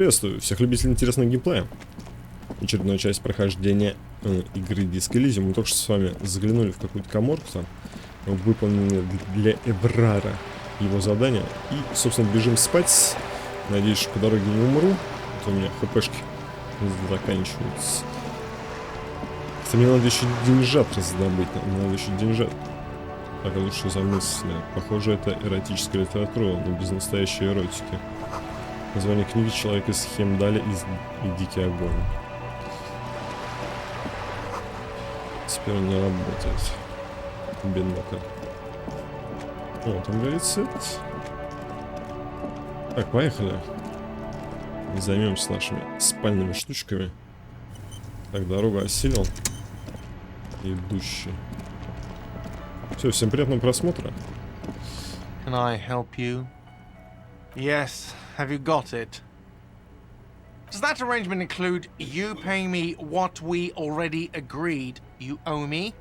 Приветствую всех любителей интересного геймплея. Очередная часть прохождения игры Диск Elysium. Мы только что с вами заглянули в какую-то каморку там, выполнили для Эбрара его задание. И, собственно, бежим спать. Надеюсь, что по дороге не умру. А то у меня хпшки заканчиваются. Хотя мне надо еще деньжат раздобыть. Мне надо еще деньжат. Так, а что за мысли? Похоже, это эротическая литература, но без настоящей эротики. Название книги «Человек из Хемдаля» и «Дикий огонь». Теперь не работает. Беднока. О, там горит свет. Так, поехали. Займемся нашими спальными штучками. Так, дорогу осилил. Идущий. Все, всем приятного просмотра. Can I help you? Yes, have you got it? Does that arrangement include you paying me what we already agreed you owe me?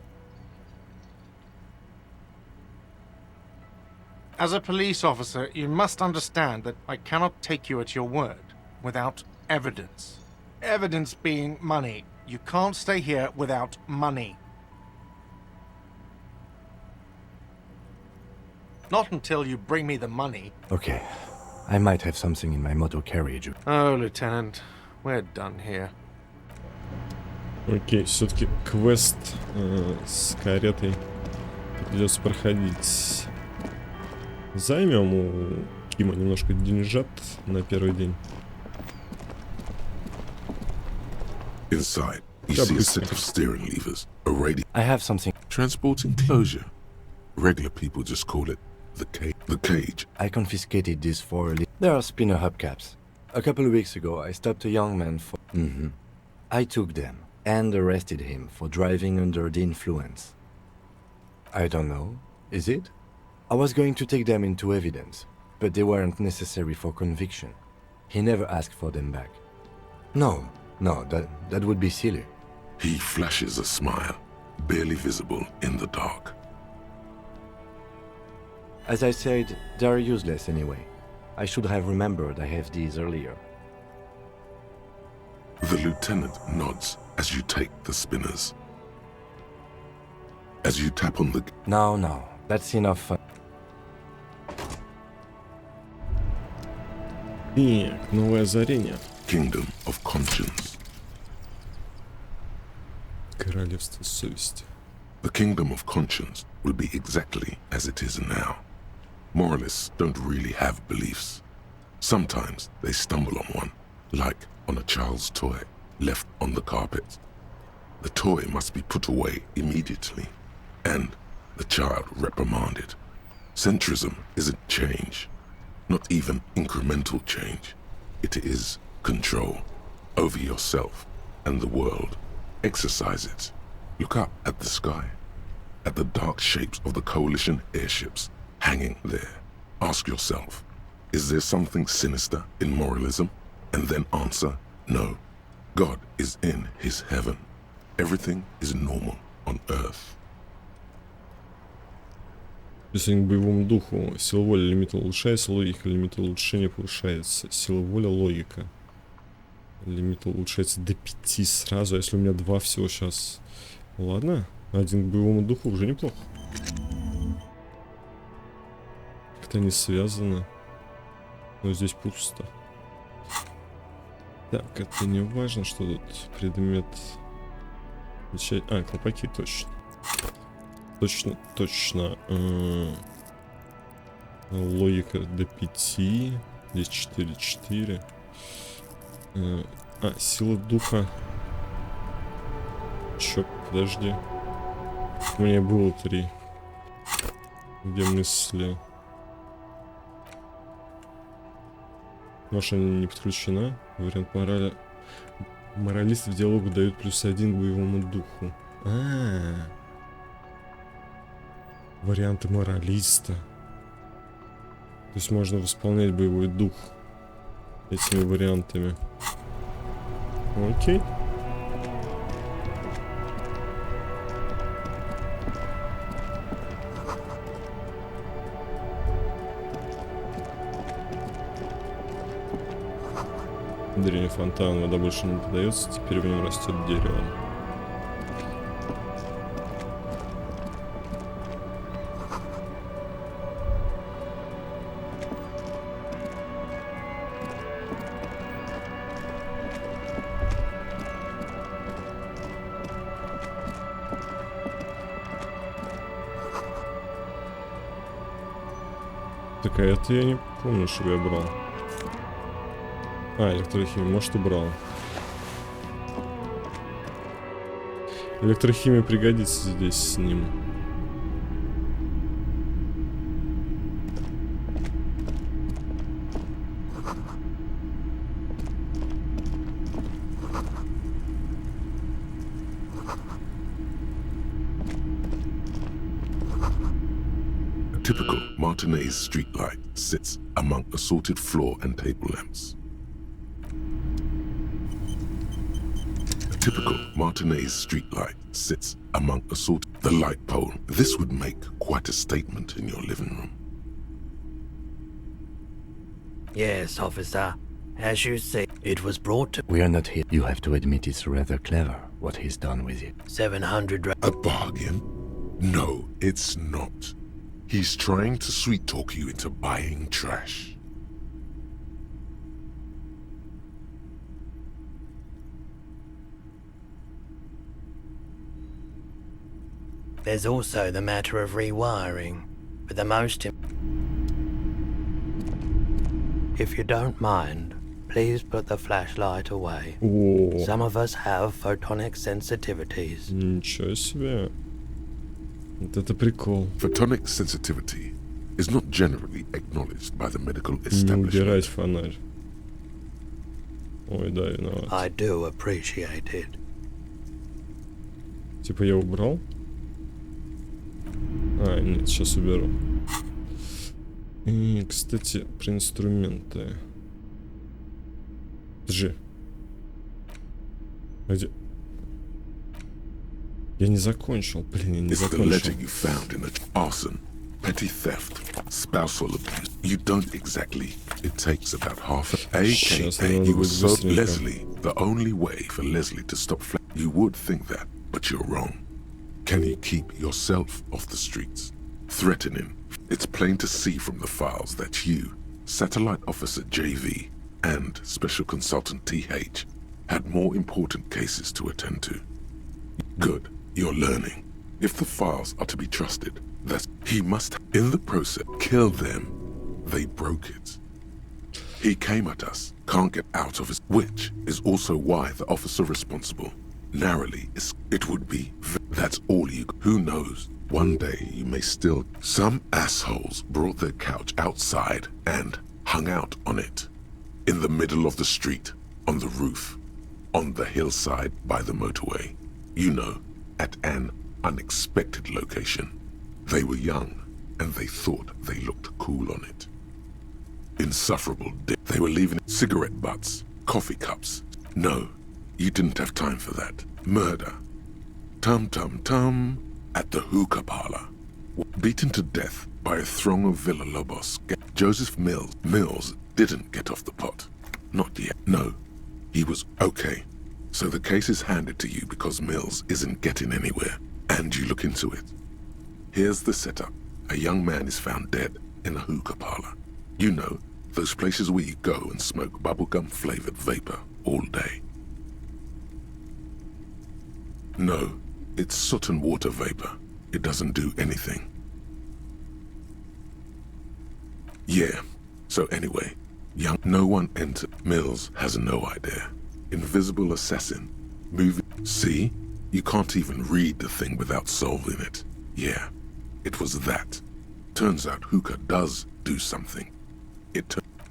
As a police officer, you must understand that I cannot take you at your word without evidence. Evidence being money. You can't stay here without money. Not until you bring me the money. Okay. I might have something in my motor carriage. Oh, Lieutenant, we're done here. Окей, все-таки квест с каретой придется проходить. Займем у Кима немножко деньжат на первый день. Inside, you see a set of steering levers, a radio. I have something. Transport enclosure. Regular people just call it the cage. I confiscated this for There are spinner hubcaps. A couple of weeks ago, I stopped a young man for... I took them and arrested him for driving under the influence. I don't know. Is it? I was going to take them into evidence, but they weren't necessary for conviction. He never asked for them back. No, that would be silly. He flashes a smile, barely visible in the dark. As I said, they are useless anyway. I should have remembered I have these earlier. The lieutenant nods as you take the spinners. As you tap on the... No, that's enough. Так, новое озарение. Kingdom of Conscience. Королевство совести. The kingdom of conscience will be exactly as it is now. Moralists don't really have beliefs. Sometimes they stumble on one, like on a child's toy left on the carpet. The toy must be put away immediately, and the child reprimanded. Centrism isn't change, not even incremental change. It is control over yourself and the world. Exercise it. Look up at the sky, at the dark shapes of the coalition airships hanging there. Ask yourself, is there something sinister in moralism? And then answer, no. God is in his heaven. Everything is normal on earth. Присоединение к боевому духу. Сила воли, лимит улучшается, логика, лимит улучшения повышается. Сила воли, логика. Лимит улучшается до 5 сразу, а если у меня 2 всего сейчас. Ладно, один к боевому духу уже неплохо. Как-то они связаны. Но здесь пусто. Так, это не важно, что тут предмет. А, колпаки, точно. Точно. Логика до 5. Здесь 4. Сила духа. Чё, подожди. У меня было 3. Где мысли? Может, она не подключена? Вариант морали. Моралисты в диалогу дают +1 к боевому духу. Варианты моралиста. То есть можно восполнять боевой дух этими вариантами. Окей. Древний фонтан, вода больше не подается, теперь в нем растет дерево. Так, а это я не помню, что я брал. А, электрохимия, может, убрал. Электрохимия пригодится здесь с ним. Typical Martinez streetlight sits among assorted floor and table lamps. A typical Martinez streetlight sits among assorted the light pole. This would make quite a statement in your living room. Yes, officer. As you say, it was brought to We are not here. You have to admit it's rather clever what he's done with you. 700 A bargain? No, it's not. He's trying to sweet talk you into buying trash. There's also the matter of rewiring, but the most If you don't mind, please put the flashlight away. О, Some of us have photonic sensitivities. ничего себе. Вот это прикол. Photonic sensitivity is not generally acknowledged by the medical Не убирать establishment. фонарь. Ой, да, виноват. I do appreciate it. Типа я убрал? А, нет, сейчас уберу. И, кстати, про инструменты. Подожди. А где? Я не закончил, блин, я не It's the letter закончил. you found in the arson, petty theft, spousal abuse. You don't exactly. It takes about half a Сейчас AKA надо he будет was so быстренько. Leslie. The only way for Leslie to stop you would think that, but you're wrong. Can you keep yourself off the streets? Threatening. It's plain to see from the files that you, Satellite Officer JV, and Special Consultant TH had more important cases to attend to. Good. You're learning. If the files are to be trusted, that he must, in the process, kill them. They broke it. He came at us, can't get out of his, which is also why the officer responsible, narrowly, it would be, that's all you, who knows, one day you may still, some assholes brought their couch outside and hung out on it, in the middle of the street, on the roof, on the hillside by the motorway, you know, at an unexpected location. They were young, and they thought they looked cool on it. Insufferable they were leaving cigarette butts, coffee cups. No, you didn't have time for that. Murder. Tum-tum-tum at the hookah parlor. Beaten to death by a throng of Villa Lobos. Joseph Mills didn't get off the pot. Not yet. No, he was okay. So the case is handed to you because Mills isn't getting anywhere, and you look into it. Here's the setup. A young man is found dead in a hookah parlor. You know, those places where you go and smoke bubblegum-flavored vapor all day. No, it's soot and water vapor. It doesn't do anything. Yeah, so anyway, no one entered. Mills has no idea. Invisible assassin. Movie. See? You can't even read the thing without solving it. Yeah, it was that. Turns out hookah does do something.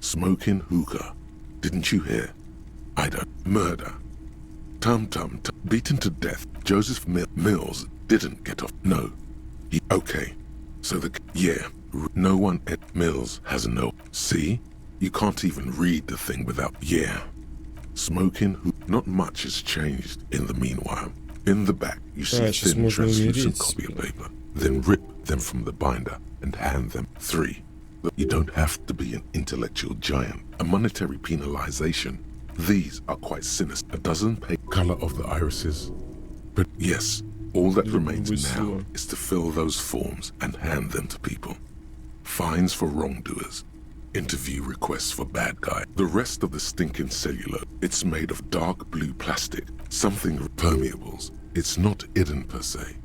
Smoking hookah. Didn't you hear? I don't. Murder. Tum-tum-tum. Beaten to death. Joseph Mills didn't get off. No. He. Okay. So yeah. No one at Mills has no. See? You can't even read the thing without. Yeah. Smoking. Not much has changed in the meanwhile. In the back, you see сейчас thin можно translucent умереть. copy of paper. Then rip them from the binder and hand them. 3. You don't have to be an intellectual giant. A monetary penalization These are quite sinister. A dozen color of the irises. But yes, all that remains now is to fill those forms and hand them to people. Fines for wrongdoers. Interview requests for bad guy. The rest of the stinking cellular, it's made of dark blue plastic, something permeables. It's not hidden per se.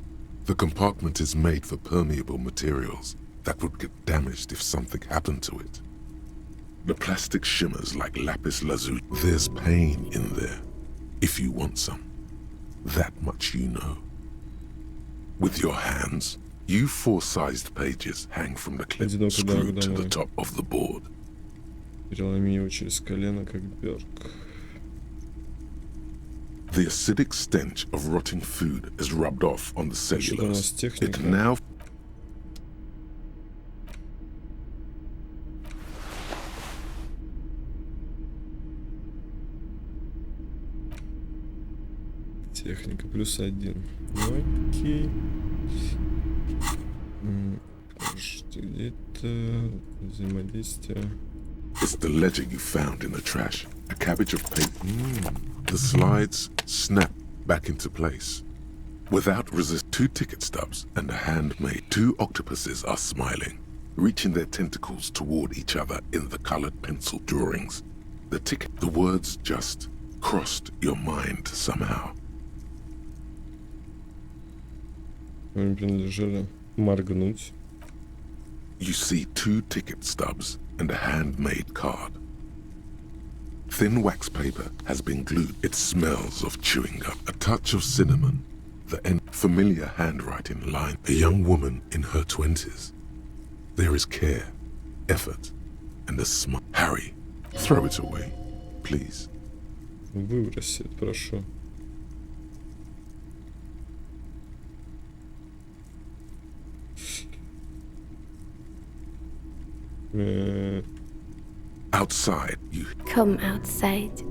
The compartment is made for permeable materials that would get damaged if something happened to it. The plastic shimmers like lapis lazuli. There's pain in there, if you want some. That much you know. With your hands, you four-sized pages hang from the clip screwed to the top of the board. Переломи его через колено, как Бёрк. The acidic stench of rotting food is rubbed off on the cellulose. It now... Техника +1. Ну окей. Где-то взаимодействие. It's the ledger you found in the trash. A cabbage of paper. The slides snap back into place. Without resist, 2 ticket stubs and a handmade. 2 octopuses are smiling, reaching their tentacles toward each other in the colored pencil drawings. The words just crossed your mind somehow. Мне принадлежали моргнуть. You see 2 ticket stubs and a handmade card. Thin wax paper has been glued. It smells of chewing gum. A touch of cinnamon. The familiar handwriting line. A young woman in her 20s. There is care, effort, and a smile. Harry, throw it away, please. Выбросит, прошу. Outside, you... Come outside.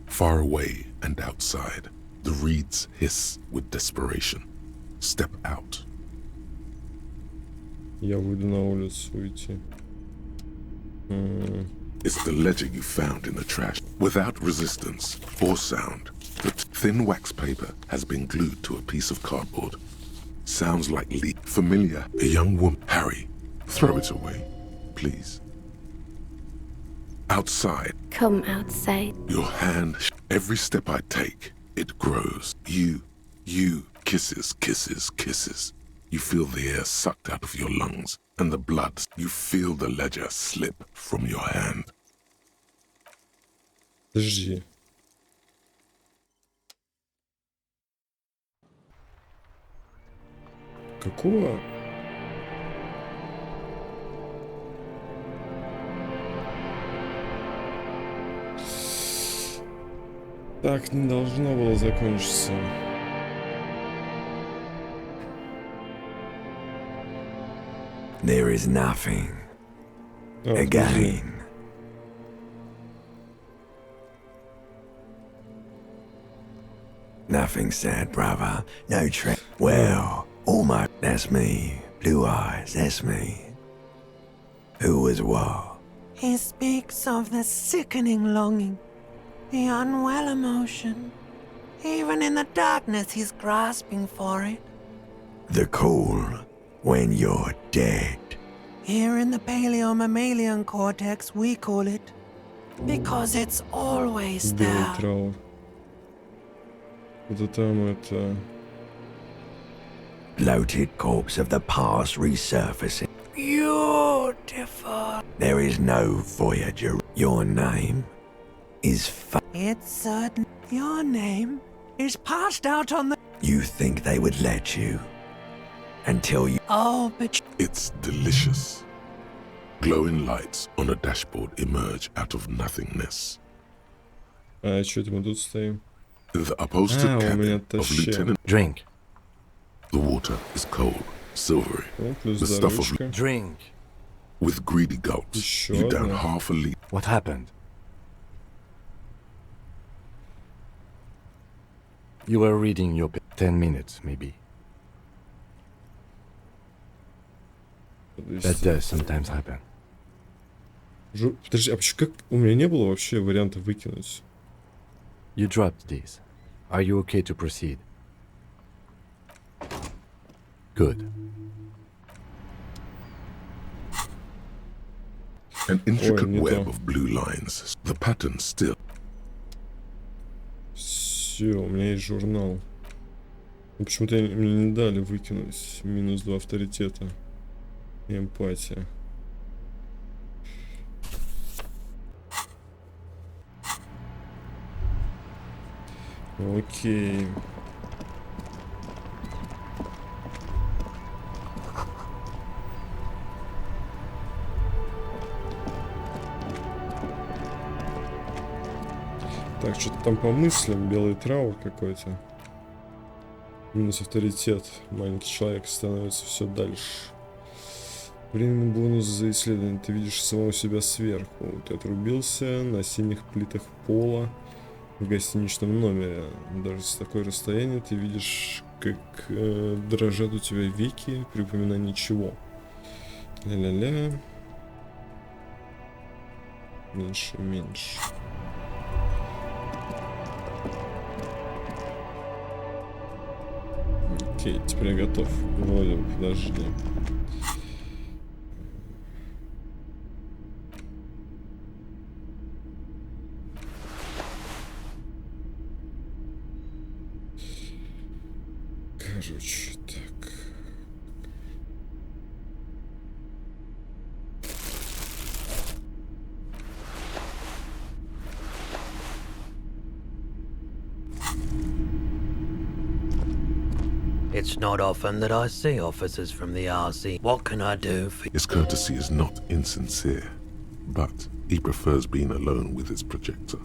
Far away and outside, the reeds hiss with desperation. Step out. Я выйду на улицу уйти. It's the ledger you found in the trash. Without resistance or sound, the thin wax paper has been glued to a piece of cardboard. Sounds like familiar. A young woman. Harry, throw it away, please. Outside. Come outside. Your hand. Every step I take, it grows. You, kisses, kisses, kisses. You feel the air sucked out of your lungs and the blood. You feel the ledger slip from your hand. Подожди. Какого? Так не должно было закончиться. There is nothing. Again. Nothing sad, brother. No trick. Well, almost. That's me. Blue eyes, that's me. Who was what? He speaks of the sickening longing, the unwell emotion. Even in the darkness, he's grasping for it. The call when you're dead. Here in the paleo-mammalian cortex, we call it because it's always Белый there. траур. Это там это... Bloated corpse of the past resurfacing. Beautiful. There is no Voyager. Your name is It's certain your name is passed out on the... You think they would let you? Until you... Oh, but... It's delicious. Glowing lights on a dashboard emerge out of nothingness. А что это мы тут стоим? In the upholstered у меня cabin of тащи. Lieutenant... Drink. The water is cold, silvery. О, плюс The stuff of... здоровечко. Drink. With greedy gulps, Еще you down одна. half a liter. What happened? You were reading your 10 minutes, maybe. That does sometimes happen. Подожди, а почему как у меня не было вообще варианта выкинуть? You dropped these. Are you okay to proceed? Good. An intricate не web то. of blue lines. The pattern still. Все, у меня есть журнал. Но почему-то мне не дали выкинуть. -2 авторитета. И эмпатия. Окей. Так, что-то там по мыслям. Белый траур какой-то. Минус авторитет. Маленький человек становится все дальше. Временный бонус за исследование. Ты видишь самого себя сверху. Ты отрубился на синих плитах пола в гостиничном номере. Даже с такой расстояния ты видишь, как дрожат у тебя веки при упоминании чего. Ля-ля-ля. Меньше, меньше. Окей, теперь я готов. Вроде бы, подожди. Короче, так. It's not often that I see officers from the RC. What can I do for you? His courtesy is not insincere, but he prefers being alone with his projector,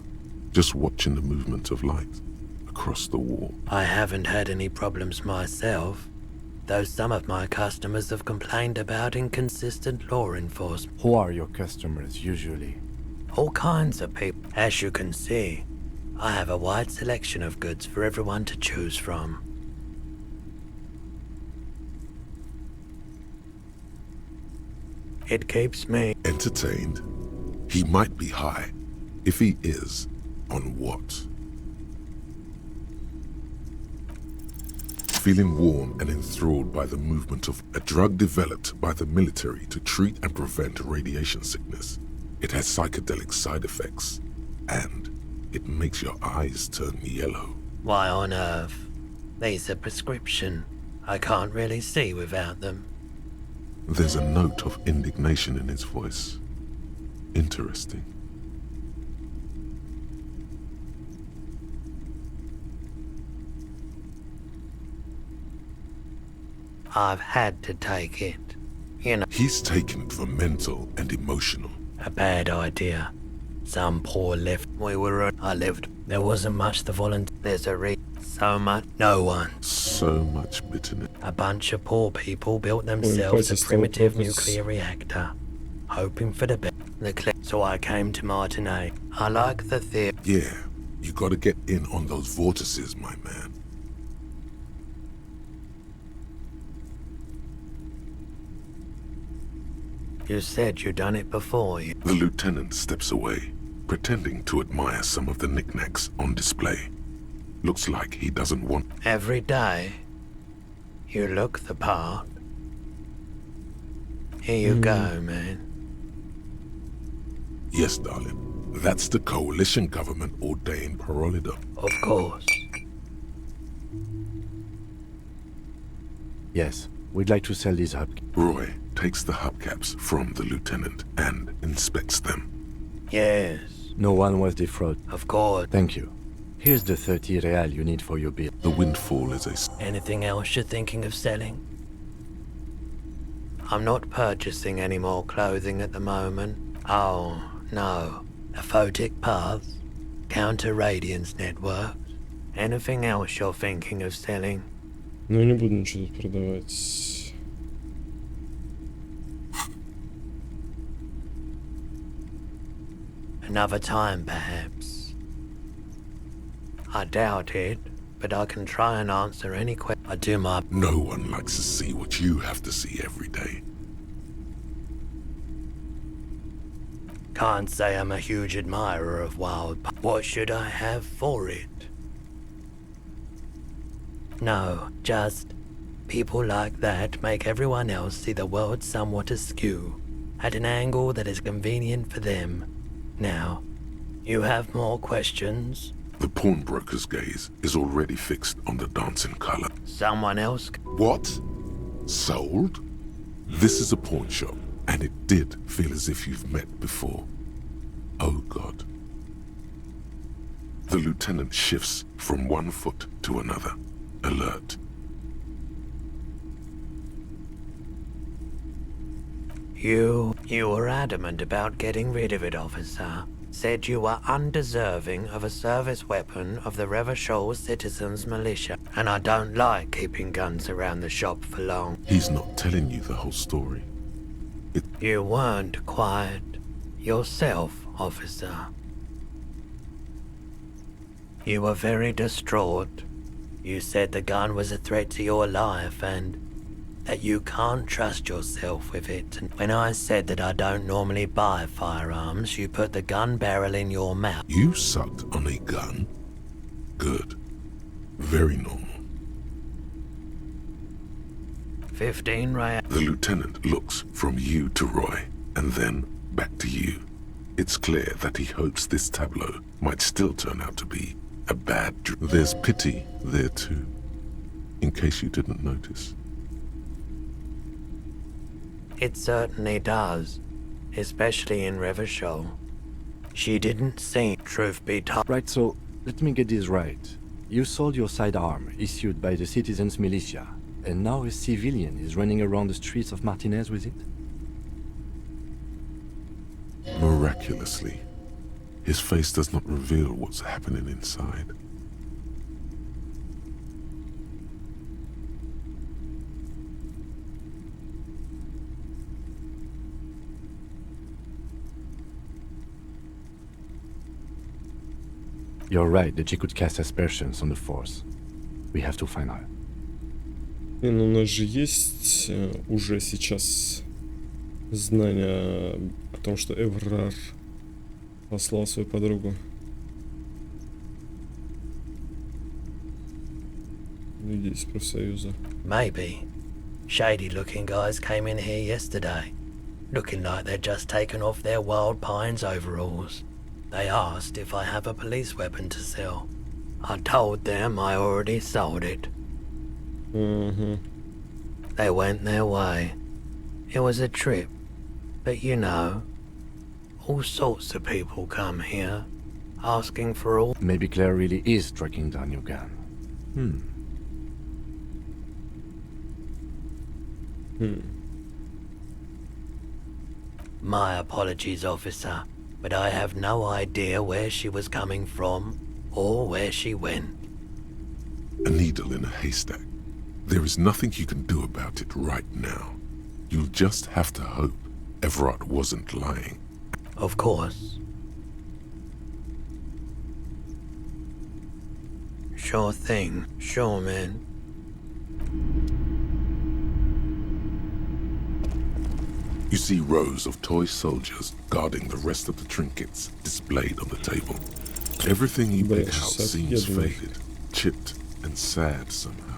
just watching the movement of light across the wall. I haven't had any problems myself, though some of my customers have complained about inconsistent law enforcement. Who are your customers usually? All kinds of people. As you can see, I have a wide selection of goods for everyone to choose from. It keeps me Entertained? He might be high. If he is, on what? Feeling warm and enthralled by the movement of a drug developed by the military to treat and prevent radiation sickness. It has psychedelic side effects, and it makes your eyes turn yellow. Why on earth? These are prescription. I can't really see without them. There's a note of indignation in his voice. Interesting. I've had to take it. You know, He's taken it for mental and emotional. a bad idea. Some poor left. I lived. There wasn't much to volunteer. There's a so much. No one. So much bitterness. A bunch of poor people built themselves a Ой, primitive Хватит nuclear reactor, hoping for the best. So I came to Martinez. I like the theory. Yeah, you gotta get in on those vortices, my man. You said you'd done it before. The lieutenant steps away, pretending to admire some of the knickknacks on display. Looks like he doesn't want... Every day, you look the part. Here you go, man. Yes, darling. That's the coalition government ordained parolidom. Of course. Yes, we'd like to sell these hubcaps. Roy takes the hubcaps from the lieutenant and inspects them. Yes, No one was defrauded. of course. Thank you. Here's the 30 real you need for your bill. The windfall is a... Anything else you're thinking of selling? I'm not purchasing any more clothing at the moment. Oh, no. A photic paths, counter radiance networks. Anything else you're thinking of selling? Ну, я не буду ничего тут продавать. Another time, perhaps. I doubt it, but I can try and answer any question. I do my... No one likes to see what you have to see every day. Can't say I'm a huge admirer of wild. What should I have for it? No, just people like that make everyone else see the world somewhat askew, at an angle that is convenient for them. Now, you have more questions? The pawnbroker's gaze is already fixed on the dancing color. Someone else? What? Sold? This is a pawn shop, and it did feel as if you've met before. Oh God. The lieutenant shifts from one foot to another, alert. You were adamant about getting rid of it, officer. Said you were undeserving of a service weapon of the Revachol Citizens Militia, and I don't like keeping guns around the shop for long. He's not telling you the whole story. You weren't quiet yourself, officer. You were very distraught. You said the gun was a threat to your life and that you can't trust yourself with it. And when I said that I don't normally buy firearms, you put the gun barrel in your mouth. You sucked on a gun? Good. Very normal. 15 rounds. The lieutenant looks from you to Roy, and then back to you. It's clear that he hopes this tableau might still turn out to be a bad dream. There's pity there too, in case you didn't notice. It certainly does, especially in Revachol. She didn't seem, truth be told. Right, so let me get this right. You sold your sidearm, issued by the Citizens Militia, and now a civilian is running around the streets of Martinez with it? Miraculously, his face does not reveal what's happening inside. You're right that she could cast aspersions on the force. We have to find her. Ну, у нас же есть уже сейчас знания о том, что Эврар послал свою подругу. Людей из профсоюза. Maybe. Shady-looking guys came in here yesterday, looking like they'd just taken off their Wild Pines overalls. They asked if I have a police weapon to sell. I told them I already sold it. They went their way. It was a trip. But you know, all sorts of people come here, asking for all... Maybe Claire really is tracking down your gun. My apologies, officer, but I have no idea where she was coming from or where she went. A needle in a haystack. There is nothing you can do about it right now. You'll just have to hope Everard wasn't lying. Of course. Sure thing. Sure, man. You see rows of toy soldiers guarding the rest of the trinkets displayed on the table. Everything you pick out seems faded, chipped, and sad somehow.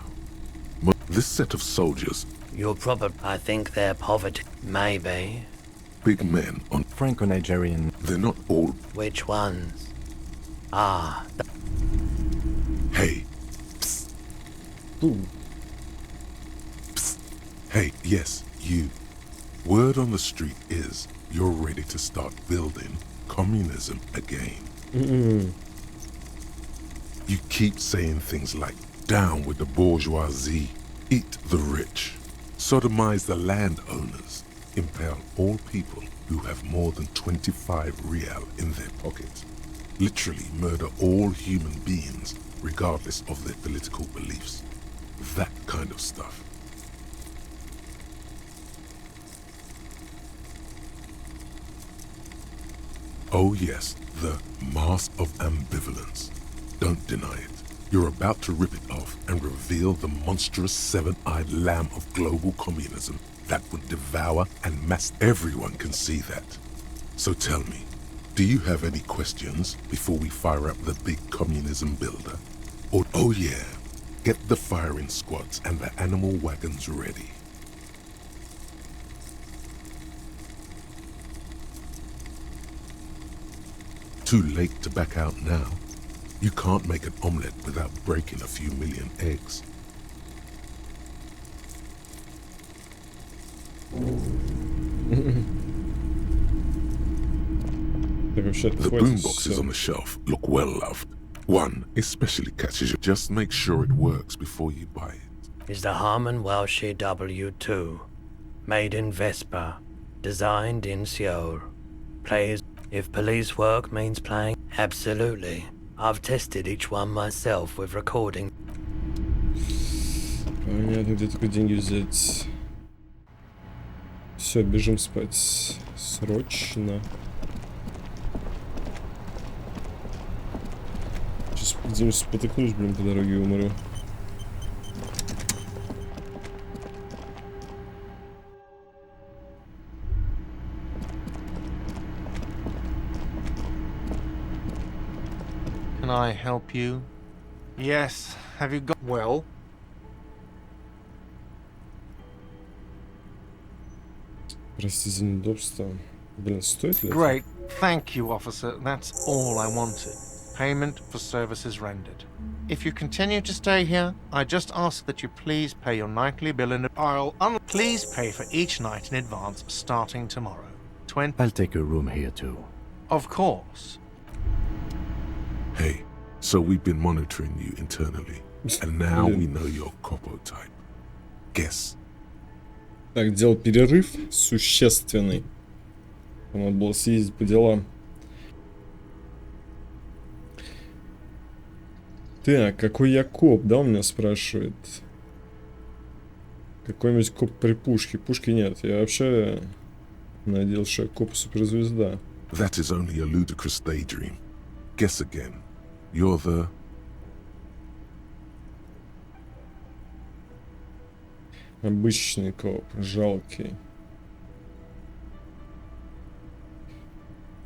This set of soldiers... You're probably... I think they're poverty. Maybe. Big men on... Franco-Nigerian... They're not all... Which ones? Ah... Hey. Psst. Psst. Hey, yes, you. Word on the street is you're ready to start building communism again. You keep saying things like, down with the bourgeoisie, eat the rich, sodomize the landowners, impale all people who have more than 25 real in their pockets, literally murder all human beings regardless of their political beliefs. That kind of stuff. Oh yes, the mask of ambivalence. Don't deny it. You're about to rip it off and reveal the monstrous seven-eyed lamb of global communism that would devour and mass. Everyone can see that. So tell me, do you have any questions before we fire up the big communism builder? Or, oh yeah, get the firing squads and the animal wagons ready. Too late to back out now. You can't make an omelette without breaking a few million eggs. The boomboxes on the shelf look well loved. One especially catches you. Just make sure it works before you buy it. Is the Harman Welshie W2, made in Vespa, designed in Seoul. Plays if police work means playing. Absolutely. I've tested each one myself with recording. Понятно, где только деньги взять. Все, бежим спать. Срочно. Сейчас где-нибудь спотыкнусь, блин, по дороге и умру. Can I help you? Yes. Have you got... Well? Прости за неудобство. Блин, стоит ли это? Great. Thank you, officer. That's all I wanted. Payment for services rendered. If you continue to stay here, I just ask that you please pay your nightly bill in... Please pay for each night in advance starting tomorrow. I'll take a room here too. Of course. Hey, so we've been monitoring you internally, and now we know your copo type. Guess. Так, делал перерыв существенный. Надо было съездить по делам. Так, какой я коп, да, он меня спрашивает. Какой-нибудь коп при пушке. Пушки нет. Я вообще надеялся, что я коп-суперзвезда. That is only a ludicrous daydream. Guess again. You're the... Обычный коп, жалкий.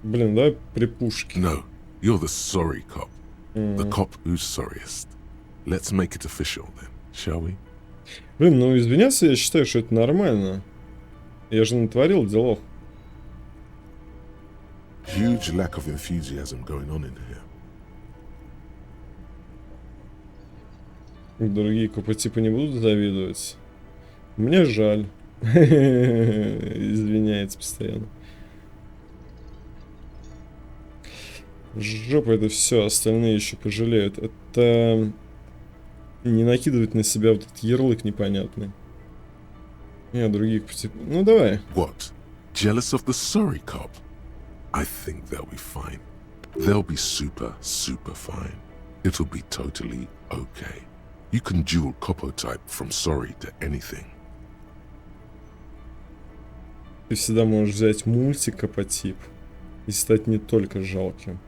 Блин, давай при пушке. No, you're the sorry cop. The cop who's sorriest. Let's make it official then, shall we? Блин, ну извиняться, я считаю, что это нормально. Я же натворил делов. Huge lack of enthusiasm going on in here. Другие копы типа не будут завидовать. Мне жаль. Извиняется постоянно. Жопа это все, остальные еще пожалеют. Это не накидывать на себя вот этот ярлык непонятный. Не, других типа. Ну давай. What? Jealous of the sorry cop? I think they'll be fine. They'll be super, super fine. It'll be totally okay. You can dual copo type from sorry to anything. Ты всегда можешь взять мультикопотип и стать не только жалким.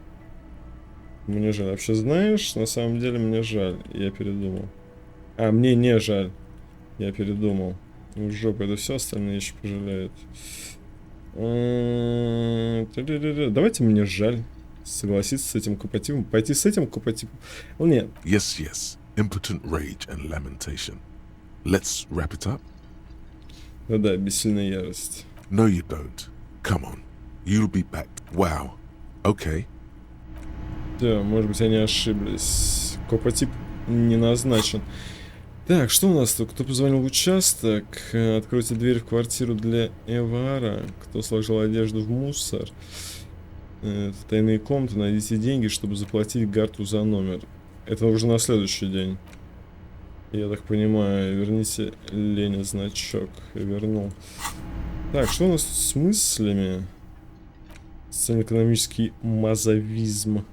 Мне жаль. Вообще знаешь, на самом деле мне жаль. Я передумал. А, мне не жаль. Я передумал. Ну, жопа, это все, остальные еще пожалеют. Давайте мне жаль. Согласиться с этим копотипом. Пойти с этим копотипом. Ну, нет. Yes, yes. Impotent rage and lamentation. Let's wrap it up? Да-да, бессильная ярость. No, you don't. Come on. You'll be back. Wow. Okay. Да, может быть, они ошиблись. Копотип не назначен. Так, что у нас тут? Кто позвонил в участок? Откройте дверь в квартиру для Эвара. Кто сложил одежду в мусор? Тайные комнаты. Найдите деньги, чтобы заплатить Гарту за номер. Это уже на следующий день. Я так понимаю. Верните Лене значок. Я вернул. Так, что у нас тут с мыслями? Социально-экономический мазовизм.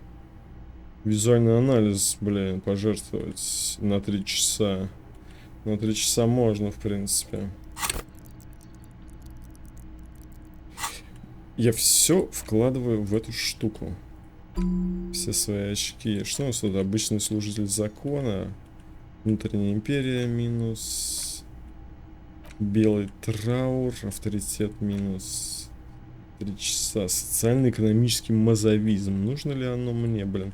Визуальный анализ, блин, пожертвовать на 3 часа. На 3 часа можно, в принципе. Я все вкладываю в эту штуку. Все свои очки. Что у нас тут? Обычный служитель закона. Внутренняя империя минус. Белый траур. Авторитет минус. 3 часа. Социально-экономический мазовизм. Нужно ли оно мне, блин?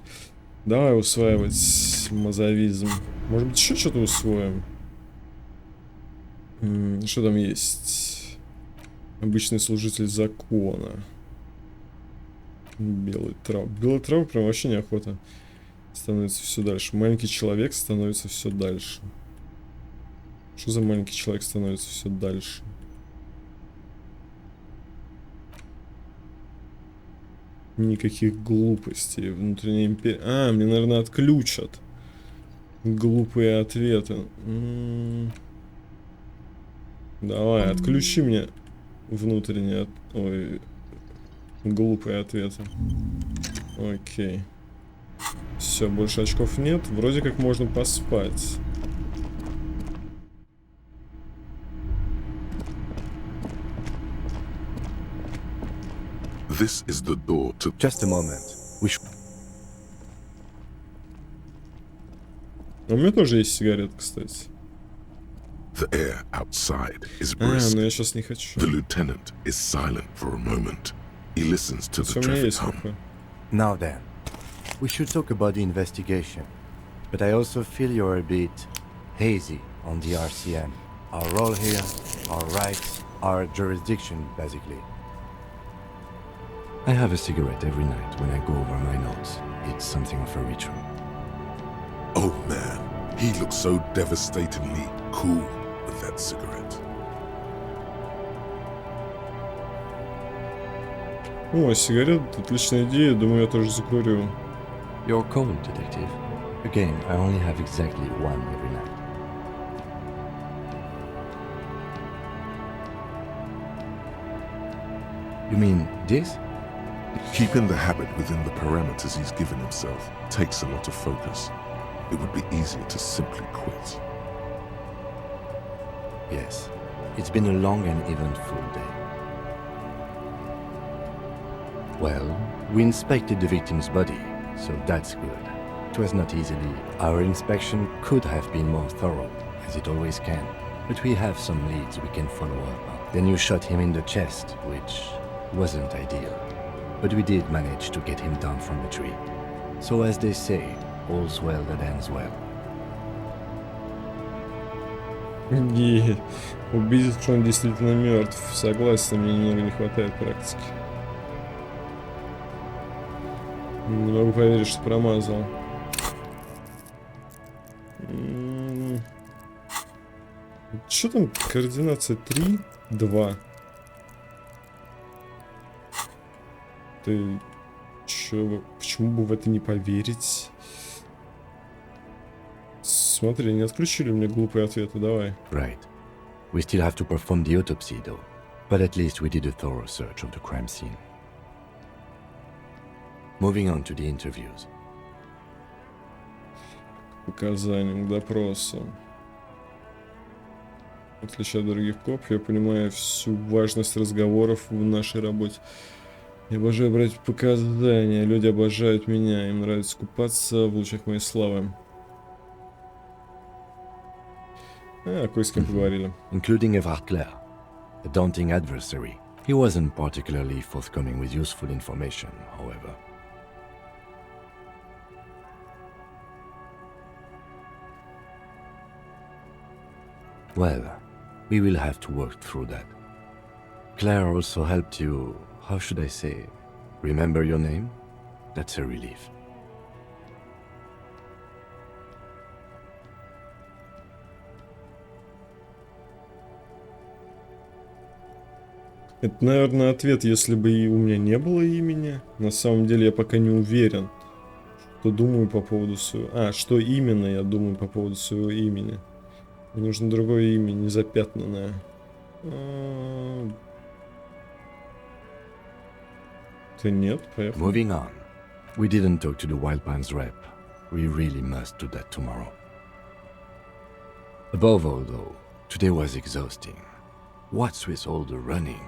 Давай усваивать мазовизм. Может быть, еще что-то усвоим? Что там есть? Обычный служитель закона. Белый трав. Белый трав прям вообще неохота. Становится все дальше. Маленький человек становится все дальше. Что за маленький человек становится все дальше? Никаких глупостей. Внутренняя империя. А, мне, наверное, отключат. Глупые ответы. Давай, отключи мне внутренние... Ой, глупые ответы. Окей. Все, больше очков нет. Вроде как можно поспать. This is the door to... Just a moment. У меня тоже есть сигарета, кстати. The air outside is Но brisk. я сейчас не хочу. The lieutenant is silent for a moment. He listens to Все the у меня traffic есть hum. такое. Now then, we should talk about the investigation. But I also feel you're a bit hazy on the RCM. Our role here, our rights, our jurisdiction, basically. I have a cigarette every night when I go over my notes. It's something of a ritual. Oh man, he looks so devastatingly cool with that cigarette. О, сигарет, отличная идея. Думаю, я тоже закурю. You're cold, detective. Again, I only have exactly one every night. You mean this? Keeping the habit within the parameters he's given himself takes a lot of focus. It would be easier to simply quit. Yes. It's been a long and eventful day. Well, we inspected the victim's body, so that's good. It was not easily. Our inspection could have been more thorough, as it always can. But we have some leads we can follow up on. Then you shot him in the chest, which wasn't ideal. But we did manage to get him down from the tree. So as they say, all's well that ends well. И убедить, что он действительно мертв. Согласен, мне немного не хватает практики. Не могу поверить, что промазал. Что там? Координация 3, 2. Ты... Чё? Почему бы в это не поверить? Смотри, не отключили мне глупые ответы, давай. Right. We still have to perform the autopsy, though. But at least we did a thorough search of the crime scene. Moving on to the interviews. Показаниям к допросу. В отличие от других коп, я понимаю всю важность разговоров в нашей работе. Я обожаю брать показания, люди обожают меня, им нравится купаться в лучах моей славы. Кое с кем поговорили. Including Everard Clare, a daunting adversary. He wasn't particularly forthcoming with useful information, however. Well, we will have to work through that. Claire also helped you, how should I say, remember your name? That's a relief. Это, наверное, ответ, если бы и у меня не было имени. На самом деле я пока не уверен, что думаю по поводу своего... что именно я думаю по поводу своего имени. Мне нужно другое имя, не запятнанное. Да нет, поехали. Moving on. We didn't talk to the Wild Pines rep. We really must do that tomorrow. Above all, though, today was exhausting. What's with all the running?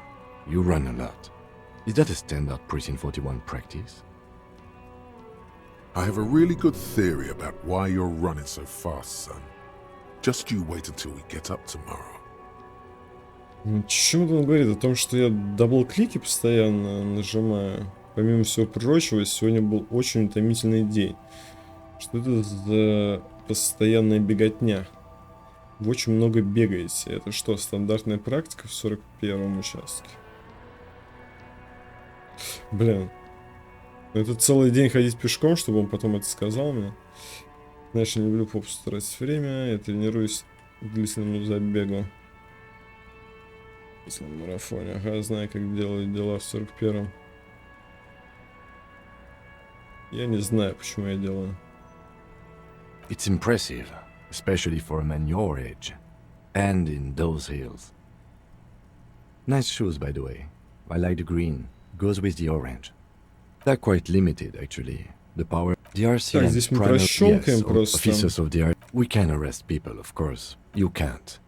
You run a lot. Is that a standard Precinct 41 practice? I have a really good theory about why you're running so fast, son. Just you wait until we get up tomorrow. Чему он говорит? О том, что я дабл-клики постоянно нажимаю. Помимо всего прочего, сегодня был очень утомительный день. Что это за постоянная беготня? Вы очень много бегаете. Это что, стандартная практика в 41-м участке? Блин. Это целый день ходить пешком, чтобы он потом это сказал мне. Знаешь, я не люблю попусту тратить время. Я тренируюсь к длительному забегу. В марафоне. Ага, знаю, как делать дела в 41-м. Я не знаю, почему я делаю. It's impressive, especially for a man your age. And in those hills. Nice shoes, by the way. I like the green. Goes with the orange. They're quite limited, actually. The power... The RC Так, здесь мы прощелкаем просто. Officers of the RC... We can arrest people, of course. You can't.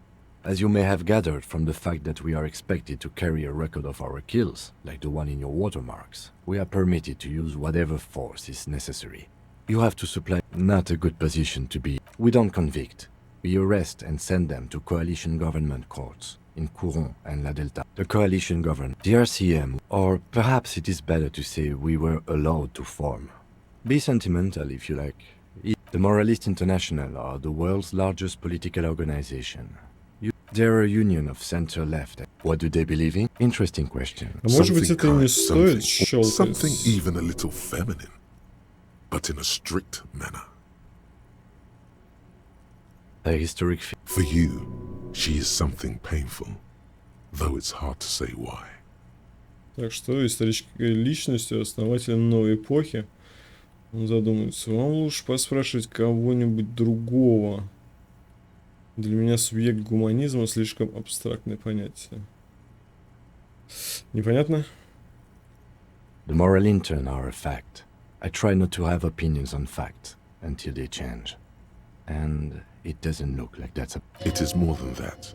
As you may have gathered from the fact that we are expected to carry a record of our kills, like the one in your watermarks, we are permitted to use whatever force is necessary. You have to supply... Not a good position to be. We don't convict. We arrest and send them to coalition government courts in Courant and La Delta. The coalition government, the RCM, or perhaps it is better to say we were allowed to form. Be sentimental if you like. The Moralist International are the world's largest political organization. They're a union of center-left. What do they believe in? Interesting question. А может быть, это не стоит щелкать? Something even a little feminine, but in a strict manner. A historic For you, she is something painful, though it's hard to say why. Так что исторической личностью, основателем новой эпохи, он задумается. Вам лучше поспрашивать кого-нибудь другого. Для меня субъект гуманизма слишком абстрактное понятие. Непонятно? The moral intern are a fact. I try not to have opinions on facts until they change. And it doesn't look like that's a... It is more than that.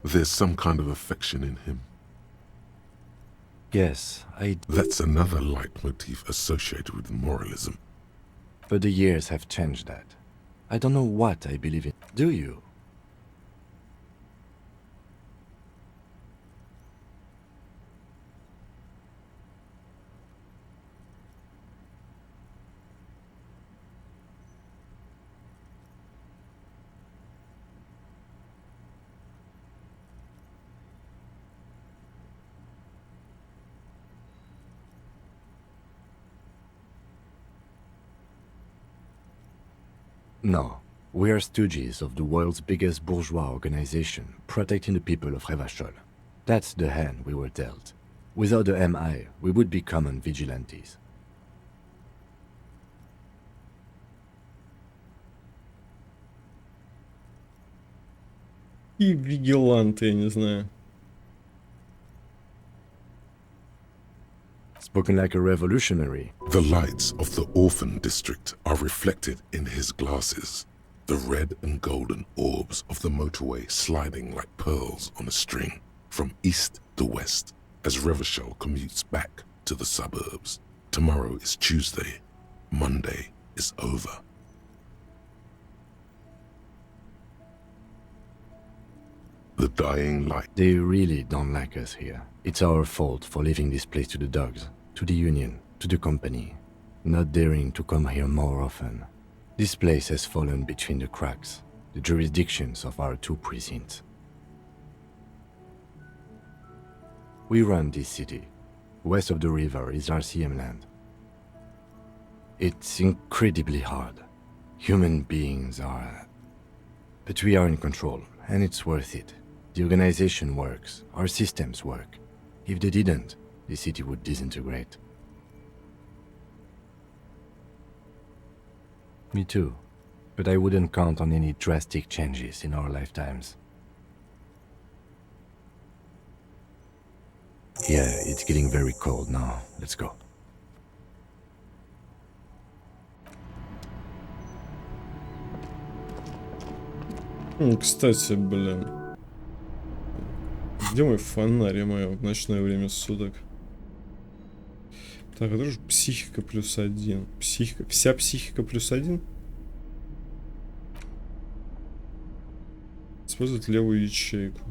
There's some kind of affection in him. Yes, That's another leitmotif associated with moralism. But the years have changed that. I don't know what I believe in. Do you? No. We are stooges of the world's biggest bourgeois organization, protecting the people of Revachol. That's the hand we were dealt. Without the MI, we would be common vigilantes. И вигиланты, я не знаю. Spoken like a revolutionary. The lights of the orphan district are reflected in his glasses. The red and golden orbs of the motorway sliding like pearls on a string from east to west as Revachol commutes back to the suburbs. Tomorrow is Tuesday. Monday is over. The dying light. They really don't like us here. It's our fault for leaving this place to the dogs, to the union, to the company, not daring to come here more often. This place has fallen between the cracks, the jurisdictions of our two precincts. We run this city. West of the river is RCM land. It's incredibly hard. Human beings are... But we are in control, and it's worth it. The organization works, our systems work. If they didn't, the city would disintegrate. Me too. But I wouldn't count on any drastic changes in our lifetimes. Yeah, it's getting very cold now. Let's go. Кстати, блин. Где мой фонарь, мое в ночное время суток? Так, это же психика +1. Психика. Вся психика +1? Использовать левую ячейку.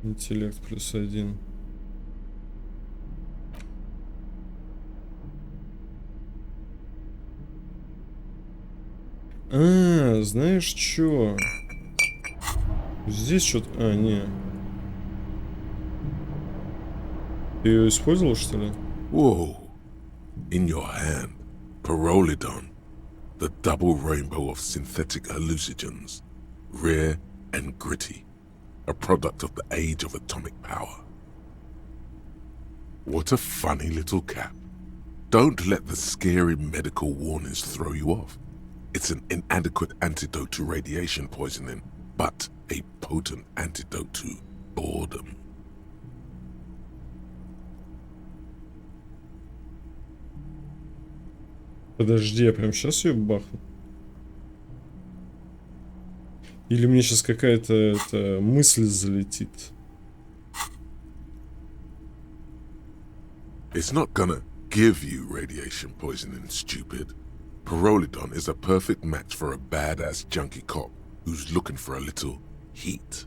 Интеллект +1. А, знаешь чё? Здесь что-то... А, не. Ты ее использовал, что ли? Whoa. In your hand, Pyrrolidon, the double rainbow of synthetic hallucinogens, rare and gritty, a product of the age of atomic power. What a funny little cap. Don't let the scary medical warnings throw you off. It's an inadequate antidote to radiation poisoning, but a potent antidote to boredom. Подожди, я прям сейчас ее бахну? Или мне сейчас какая-то мысль залетит? It's not gonna give you radiation poisoning, stupid. Pyrrolidon is a perfect match for a badass junkie cop who's looking for a little heat.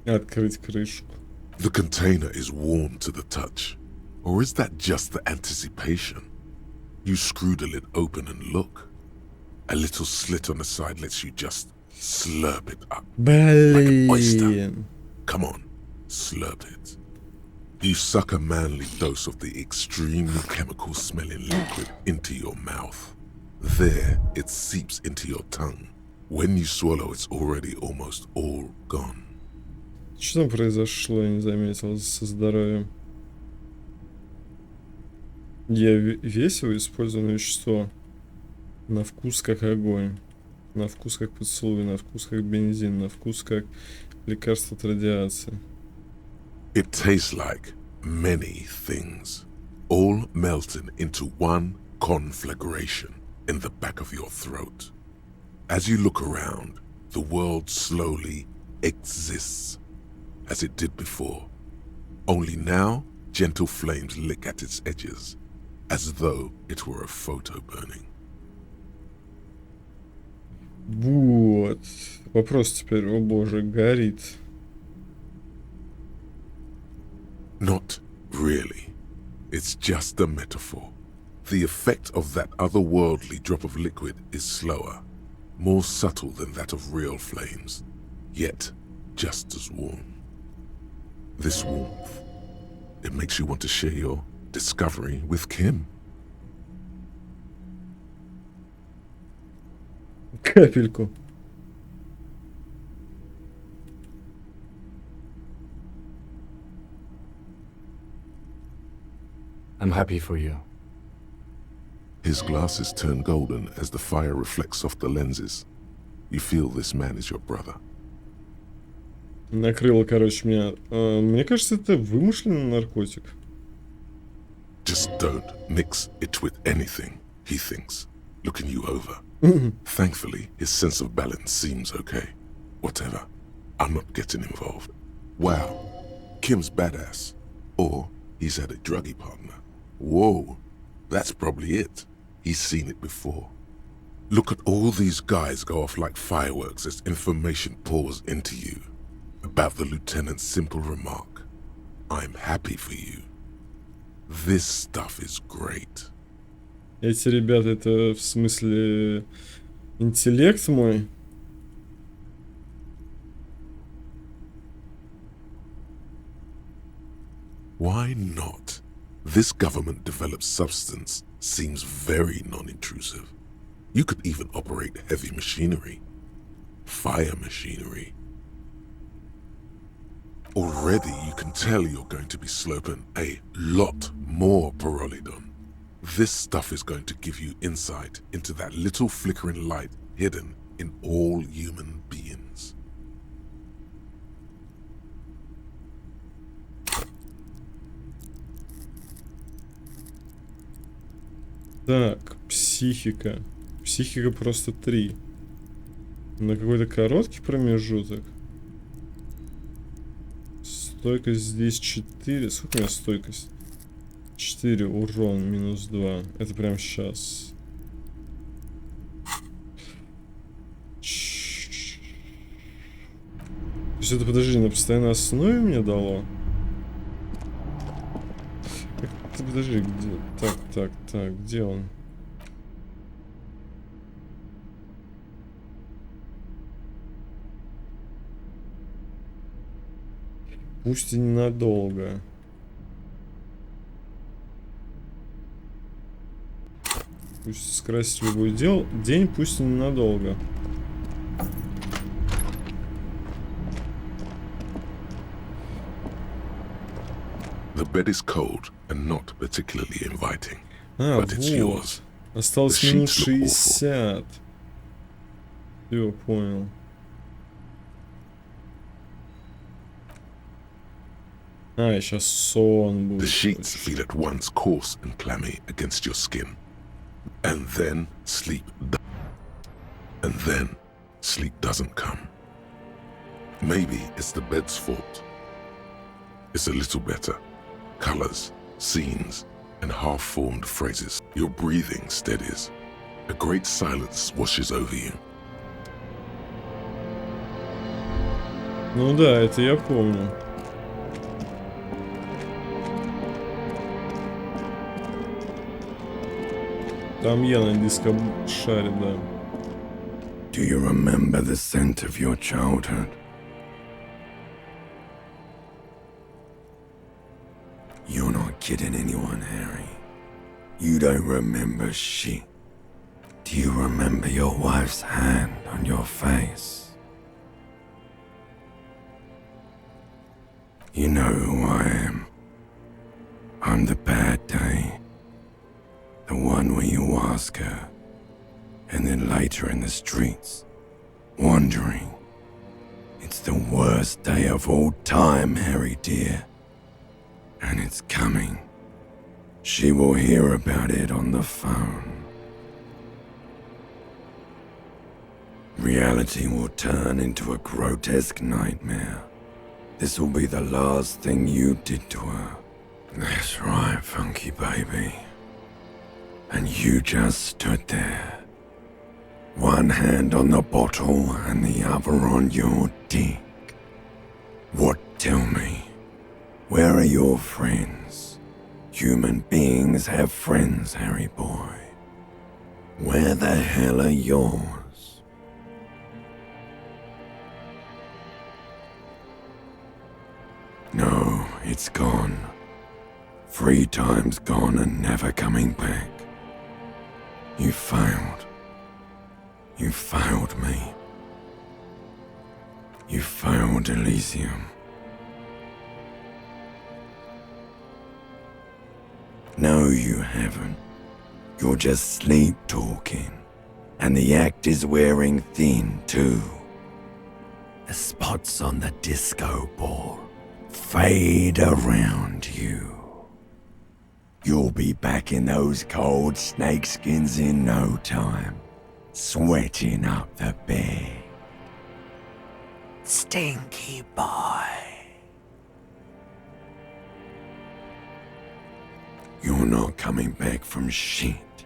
Открыть крышку. The container is warm to the touch. Or is that just the anticipation? You screw the lid open and look. A little slit on the side lets you just slurp it up. Like an oyster. Блин. Come on, slurp it. You suck a manly dose of the extremely chemical smelling liquid into your mouth. There, it seeps into your tongue. When you swallow, it's already almost all gone. Что там произошло, я не заметил, со здоровьем. Я весело использованное вещество. На вкус как огонь. На вкус как поцелуй. На вкус как бензин. На вкус как лекарство от радиации. It tastes like many things, all melting into one conflagration in the back of your throat. As you look around, the world slowly exists, as it did before. Only now, gentle flames lick at its edges, as though it were a photo burning. Вот. Вопрос теперь, о боже, горит. Not really. It's just a metaphor. The effect of that otherworldly drop of liquid is slower, more subtle than that of real flames, yet just as warm. This warmth, it makes you want to share your discovery with Kim. Капельку. I'm happy for you. His glasses turn golden as the fire reflects off the lenses. You feel this man is your brother. Накрыло, короче, меня. Мне кажется, это вымышленный наркотик. Just don't mix it with anything, he thinks, looking you over. Thankfully, his sense of balance seems okay. Whatever. I'm not getting involved. Wow. Kim's badass. Or he's had a druggie partner. Whoa. That's probably it. He's seen it before. Look at all these guys go off like fireworks as information pours into you. About the lieutenant's simple remark. I'm happy for you. This stuff is great. Эти ребята, это в смысле интеллект мой? Why not? This government-developed substance seems very non-intrusive. You could even operate heavy machinery. Fire machinery. Already you can tell you're going to be slurping a lot more Pyrrolidon. This stuff is going to give you insight into that little flickering light hidden in all human beings. Так, психика. Психика просто 3. На какой-то короткий промежуток. Стойкость здесь 4. Сколько у меня стойкость? 4, урон, минус 2. Это прям сейчас. есть это, подожди, на постоянной основе мне дало? Подожди, где? Так, где он? Пусть и ненадолго. Пусть скрасить любой день, пусть и ненадолго. The bed is cold and not particularly inviting, А, but it's yours. Осталось The минут sheets look awful. 60. Все, понял. А, сейчас сон будет. The sheets feel at once coarse and clammy against your skin. And then sleep doesn't come. Maybe it's the bed's fault. It's a little better. Colors, scenes, and half-formed phrases. Your breathing steadies. A great silence washes over you. Ну да, это я помню. Там я на диском шаре, да. Do you remember the scent of your childhood? You're not kidding anyone, Harry. You don't remember shit. Do you remember your wife's hand on your face? You know who I am. I'm the bad day. The one where you ask her, and then later in the streets, wandering. It's the worst day of all time, Harry dear. And it's coming. She will hear about it on the phone. Reality will turn into a grotesque nightmare. This will be the last thing you did to her. That's right, funky baby. And you just stood there. One hand on the bottle and the other on your dick. What, tell me? Where are your friends? Human beings have friends, Harry boy. Where the hell are yours? No, it's gone. 3 times gone and never coming back. You failed. You failed me. You failed Elysium. No, you haven't. You're just sleep talking. And the act is wearing thin, too. The spots on the disco ball fade around you. You'll be back in those cold snakeskins in no time, sweating up the bed. Stinky boy. You're not coming back from shit,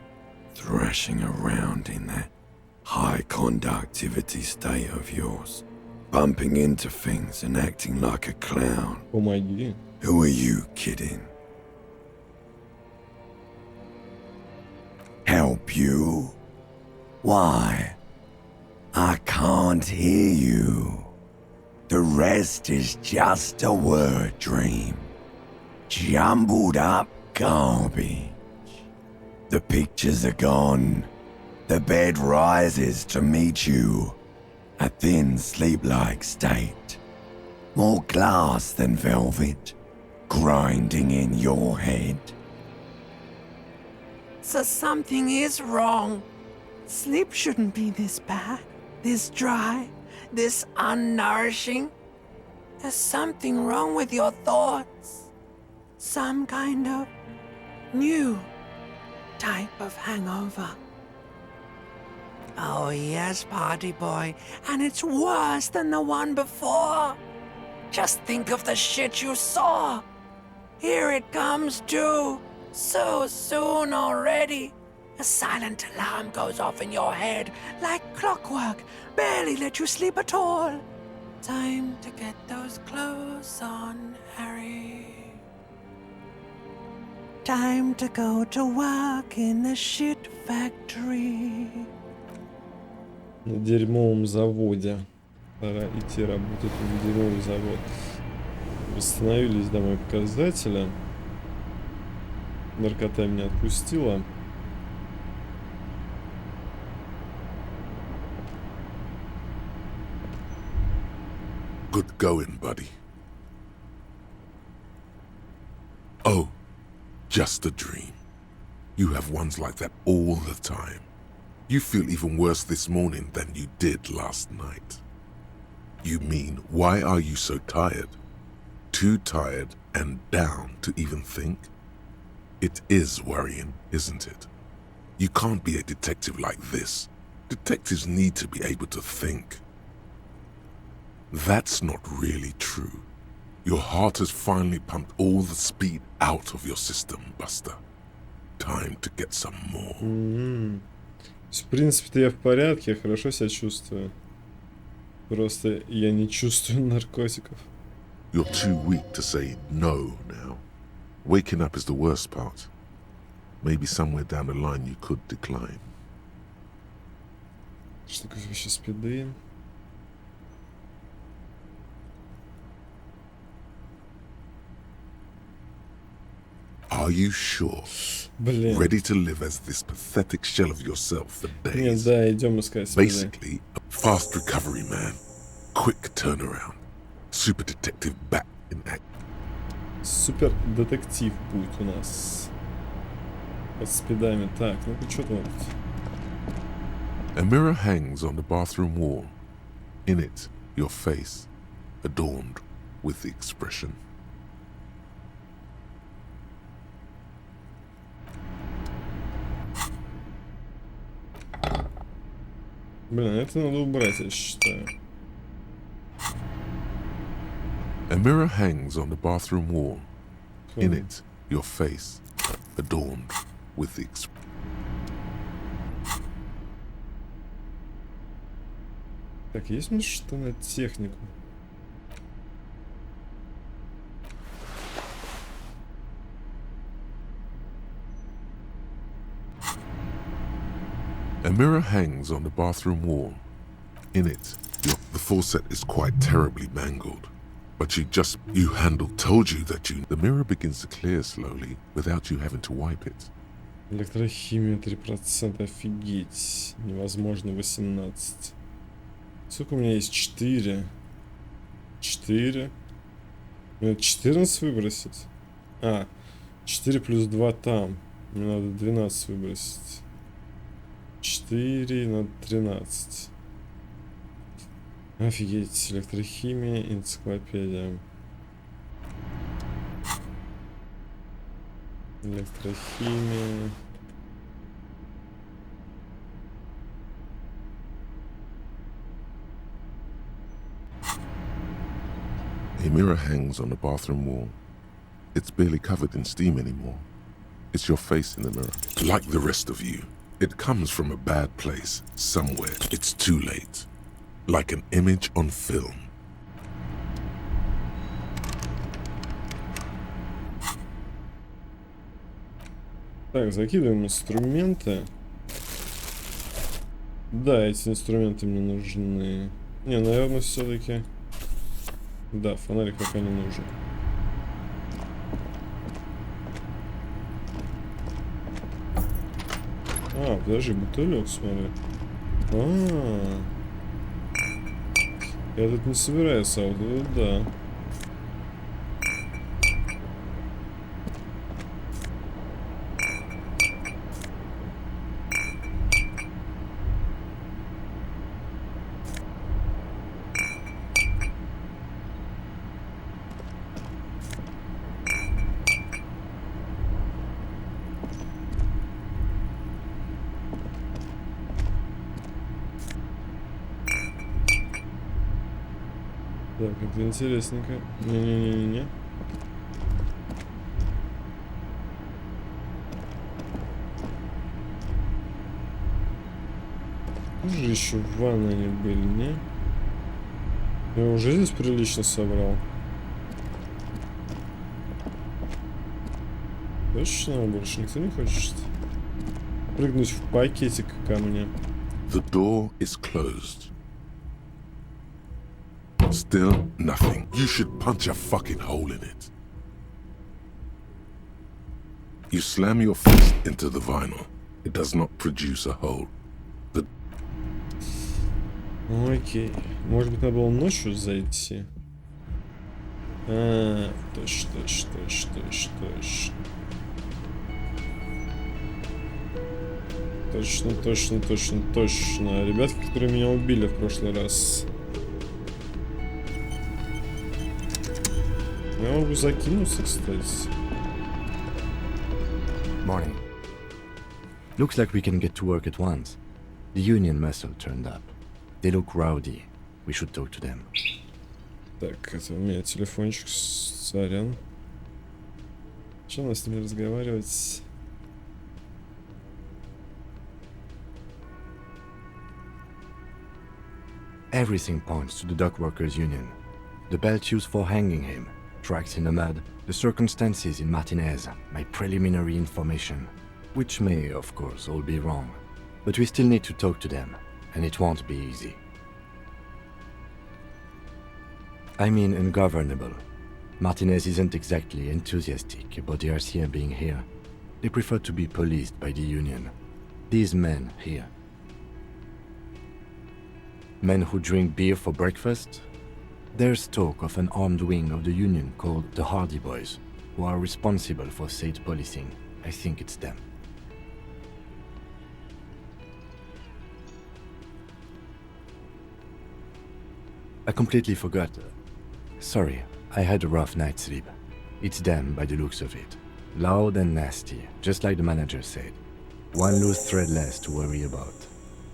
thrashing around in that high conductivity state of yours, bumping into things and acting like a clown. Помоги. Who are you kidding? Help you? Why? I can't hear you. The rest is just a word dream. Jumbled up garbage. The pictures are gone. The bed rises to meet you. A thin sleep-like state. More glass than velvet. Grinding in your head. So something is wrong. Sleep shouldn't be this bad, this dry, this unnourishing. There's something wrong with your thoughts. Some kind of new type of hangover. Oh yes, party boy, and it's worse than the one before. Just think of the shit you saw. Here it comes too. So soon already. A silent alarm goes off in your head like clockwork, barely let you sleep at all. Time to get those clothes on, Harry. Time to go to work in the shit factory. На дерьмовом заводе. Пора идти работать на дерьмовый завод. Восстановились, да, мои показатели. Наркота меня отпустила. Good going, buddy. Oh, just a dream. You have ones like that all the time. You feel even worse this morning than you did last night. You mean, why are you so tired? Too tired and down to even think? It is worrying, isn't it? You can't be a detective like this. Detectives need to be able to think. That's not really true. Your heart has finally pumped all the speed out of your system, Buster. Time to get some more. В принципе-то я в порядке, я хорошо себя чувствую. Просто я не чувствую наркотиков. You're too weak to say no now. Waking up is the worst part. Maybe somewhere down the line you could decline. Что такое вообще спиды? Are you sure? Блин. Ready to live as this pathetic shell of yourself for Нет, days? да, идем искать спиды. Basically, a fast recovery man. Quick turnaround. Super detective back in act. Супер детектив будет у нас. Под спидами. Так, ну-ка, что там? A mirror hangs on the bathroom wall. In it, your face, adorned with the expression. Блин, это надо убрать, я считаю. A mirror hangs on the bathroom wall. In it, your face, adorned with the expression. Так, есть у нас что на технику? A mirror hangs on the bathroom wall. In it, the faucet is quite terribly mangled. But you handle told you that the mirror begins to clear slowly without you having to wipe it. Электрохимия 3%, офигеть. Невозможно 18. Сколько у меня есть? 4. 4. Мне надо 14 выбросить. А, 4 плюс 2 там. Мне надо 12 выбросить. 4, надо 13. Офигеть, электрохимия, энциклопедия. Электрохимия. A mirror hangs on the bathroom wall. It's barely covered in steam anymore. It's your face in the mirror. Like the rest of you, it comes from a bad place, somewhere. It's too late. Like an image on film. Так, закидываем инструменты. Да, эти инструменты мне нужны. Не, наверное, все-таки... Да, фонарик пока не нужен. А, подожди, бутылек, смотри. Я тут не собираюсь, а вот это да. Так, это интересненько. Не-не-не-не-не. Тоже еще в ванной они были, не? Я уже здесь прилично собрал. Точно, больше никто не хочет прыгнуть в пакетик ко мне. The door is closed. Still nothing. You should punch a fucking hole in it. You slam your fist into the vinyl. It does not produce a hole. Окей. Может быть, надо было ночью зайти? Точно. Точно. Ребятки, которые меня убили в прошлый раз. Я могу закинуться, кстати. Morning. Looks like we can get to work at once. The union muscle turned up. They look rowdy. We should talk to them. Так, это у меня телефончик, сорян. Что у нас с ними разговаривать? Everything points to the dock workers' union. The belt used for hanging him, tracks in the mud, the circumstances in Martinez, my preliminary information, which may, of course, all be wrong. But we still need to talk to them, and it won't be easy. I mean ungovernable. Martinez isn't exactly enthusiastic about the RCA being here. They prefer to be policed by the union. These men here. Men who drink beer for breakfast? There's talk of an armed wing of the union called the Hardy Boys, who are responsible for state policing. I think it's them. I completely forgot. Sorry, I had a rough night's sleep. It's them by the looks of it. Loud and nasty, just like the manager said. One loose thread less to worry about,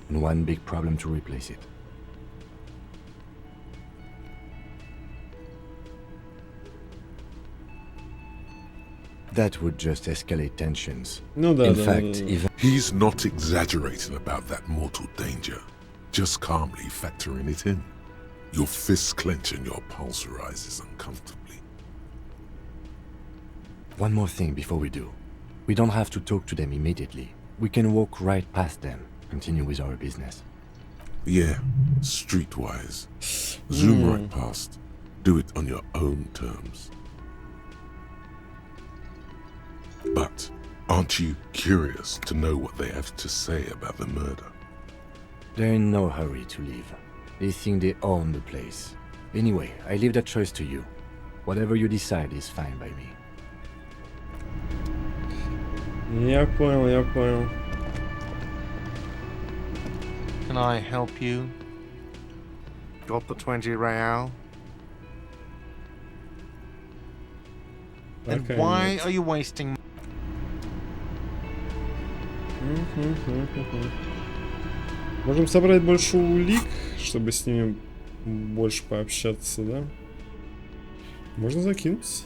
and one big problem to replace it. That would just escalate tensions. In fact, even... He's not exaggerating about that mortal danger. Just calmly factoring it in. Your fists clench and your pulse rises uncomfortably. One more thing before we do. We don't have to talk to them immediately. We can walk right past them, continue with our business. Yeah, streetwise. Zoom right past. Do it on your own terms. But aren't you curious to know what they have to say about the murder? They're in no hurry to leave. They think they own the place. Anyway, I leave that choice to you. Whatever you decide is fine by me. Я понял. Can I help you? Got the 20 real? And why are you wasting... Можем собрать больше улик, чтобы с ними больше пообщаться, да? Можно закинуть.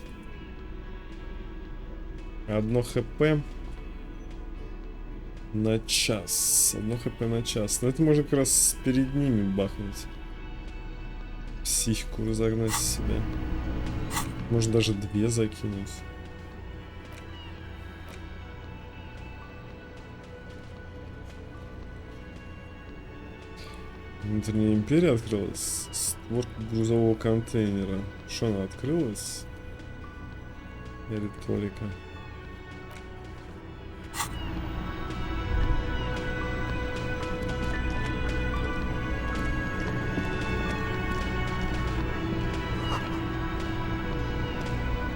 1 хп на час. 1 хп на час. Но это можно как раз перед ними бахнуть. Психику разогнать себя. Можно даже 2 закинуть. Внутренняя империя открылась. Створка грузового контейнера. Что она открылась? Или только?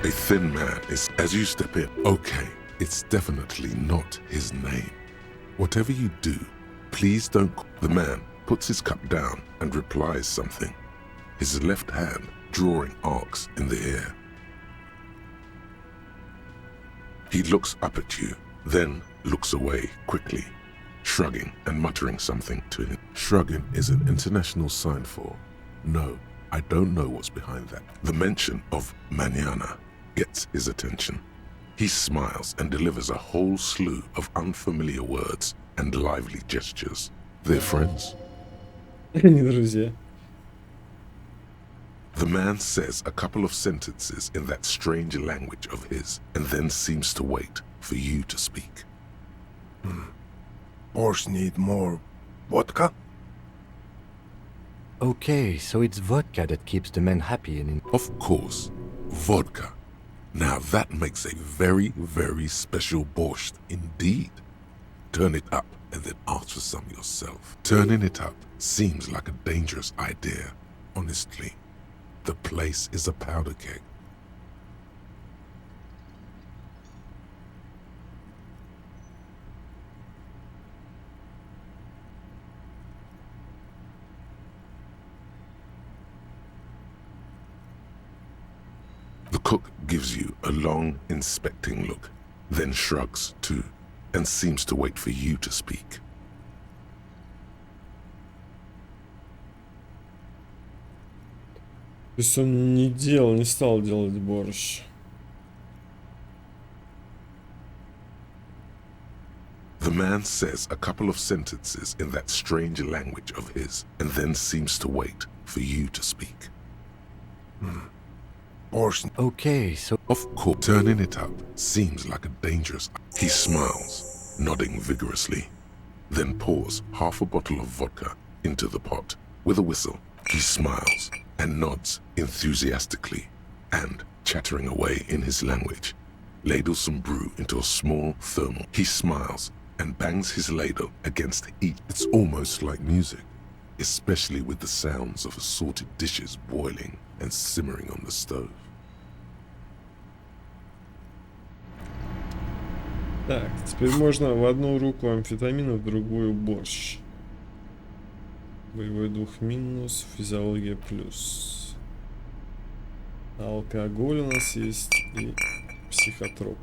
A thin man is, as you step in, okay, it's definitely not his name. Whatever you do, please don't... The man puts his cup down and replies something, his left hand drawing arcs in the air. He looks up at you, then looks away quickly, shrugging and muttering something to him. Shrugging is an international sign for, no, I don't know what's behind that. The mention of mañana gets his attention. He smiles and delivers a whole slew of unfamiliar words and lively gestures. They're friends? Не друзья. The man says a couple of sentences in that strange language of his, and then seems to wait for you to speak. Horse need more vodka? Okay, so it's vodka that keeps the man happy and in... Of course, vodka. Now that makes a very, very special borscht indeed. Turn it up and then ask for some yourself. Turning it up seems like a dangerous idea, honestly. The place is a powder keg. The cook gives you a long, inspecting look, then shrugs too, and seems to wait for you to speak. То есть он не стал делать борщ. The man says a couple of sentences in that strange language of his, and then seems to wait for you to speak. Horse. Okay, so... Of course, turning it up seems like a dangerous... He smiles, nodding vigorously, then pours half a bottle of vodka into the pot. With a whistle, he smiles and nods enthusiastically, and, chattering away in his language, ladles some brew into a small thermal. He smiles and bangs his ladle against each. It's almost like music, especially with the sounds of assorted dishes boiling and simmering on the stove. Так, теперь можно в одну руку амфетамин, в другую борщ. Боевой дух минус, физиология плюс. Алкоголь у нас есть и психотроп.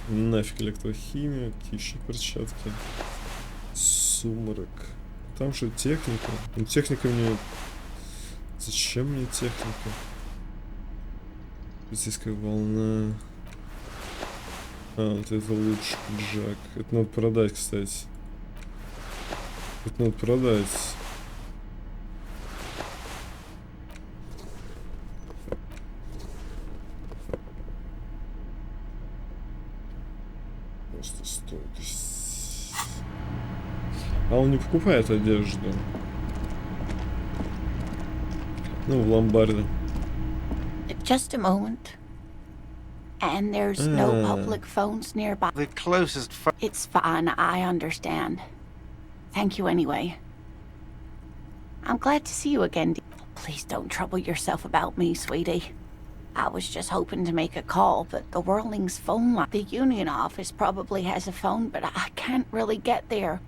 Нафиг электрохимия, птичьи перчатки. Сумрак. Там что, техника? Ну, техника мне... Зачем мне техника? Полицейская волна. А, вот это лучше, пиджак. Это надо продать, кстати. Это надо продать. Просто стойкость. А он не покупает одежду. Ну, в ломбарде. Just a moment. And there's no public phones nearby. The closest phone. It's fine, I understand. Thank you anyway. I'm glad to see you again. Please don't trouble yourself about me, sweetie. I was just hoping to make a call, but the Whirling's phone line. The union office probably has a phone, but I can't really get there.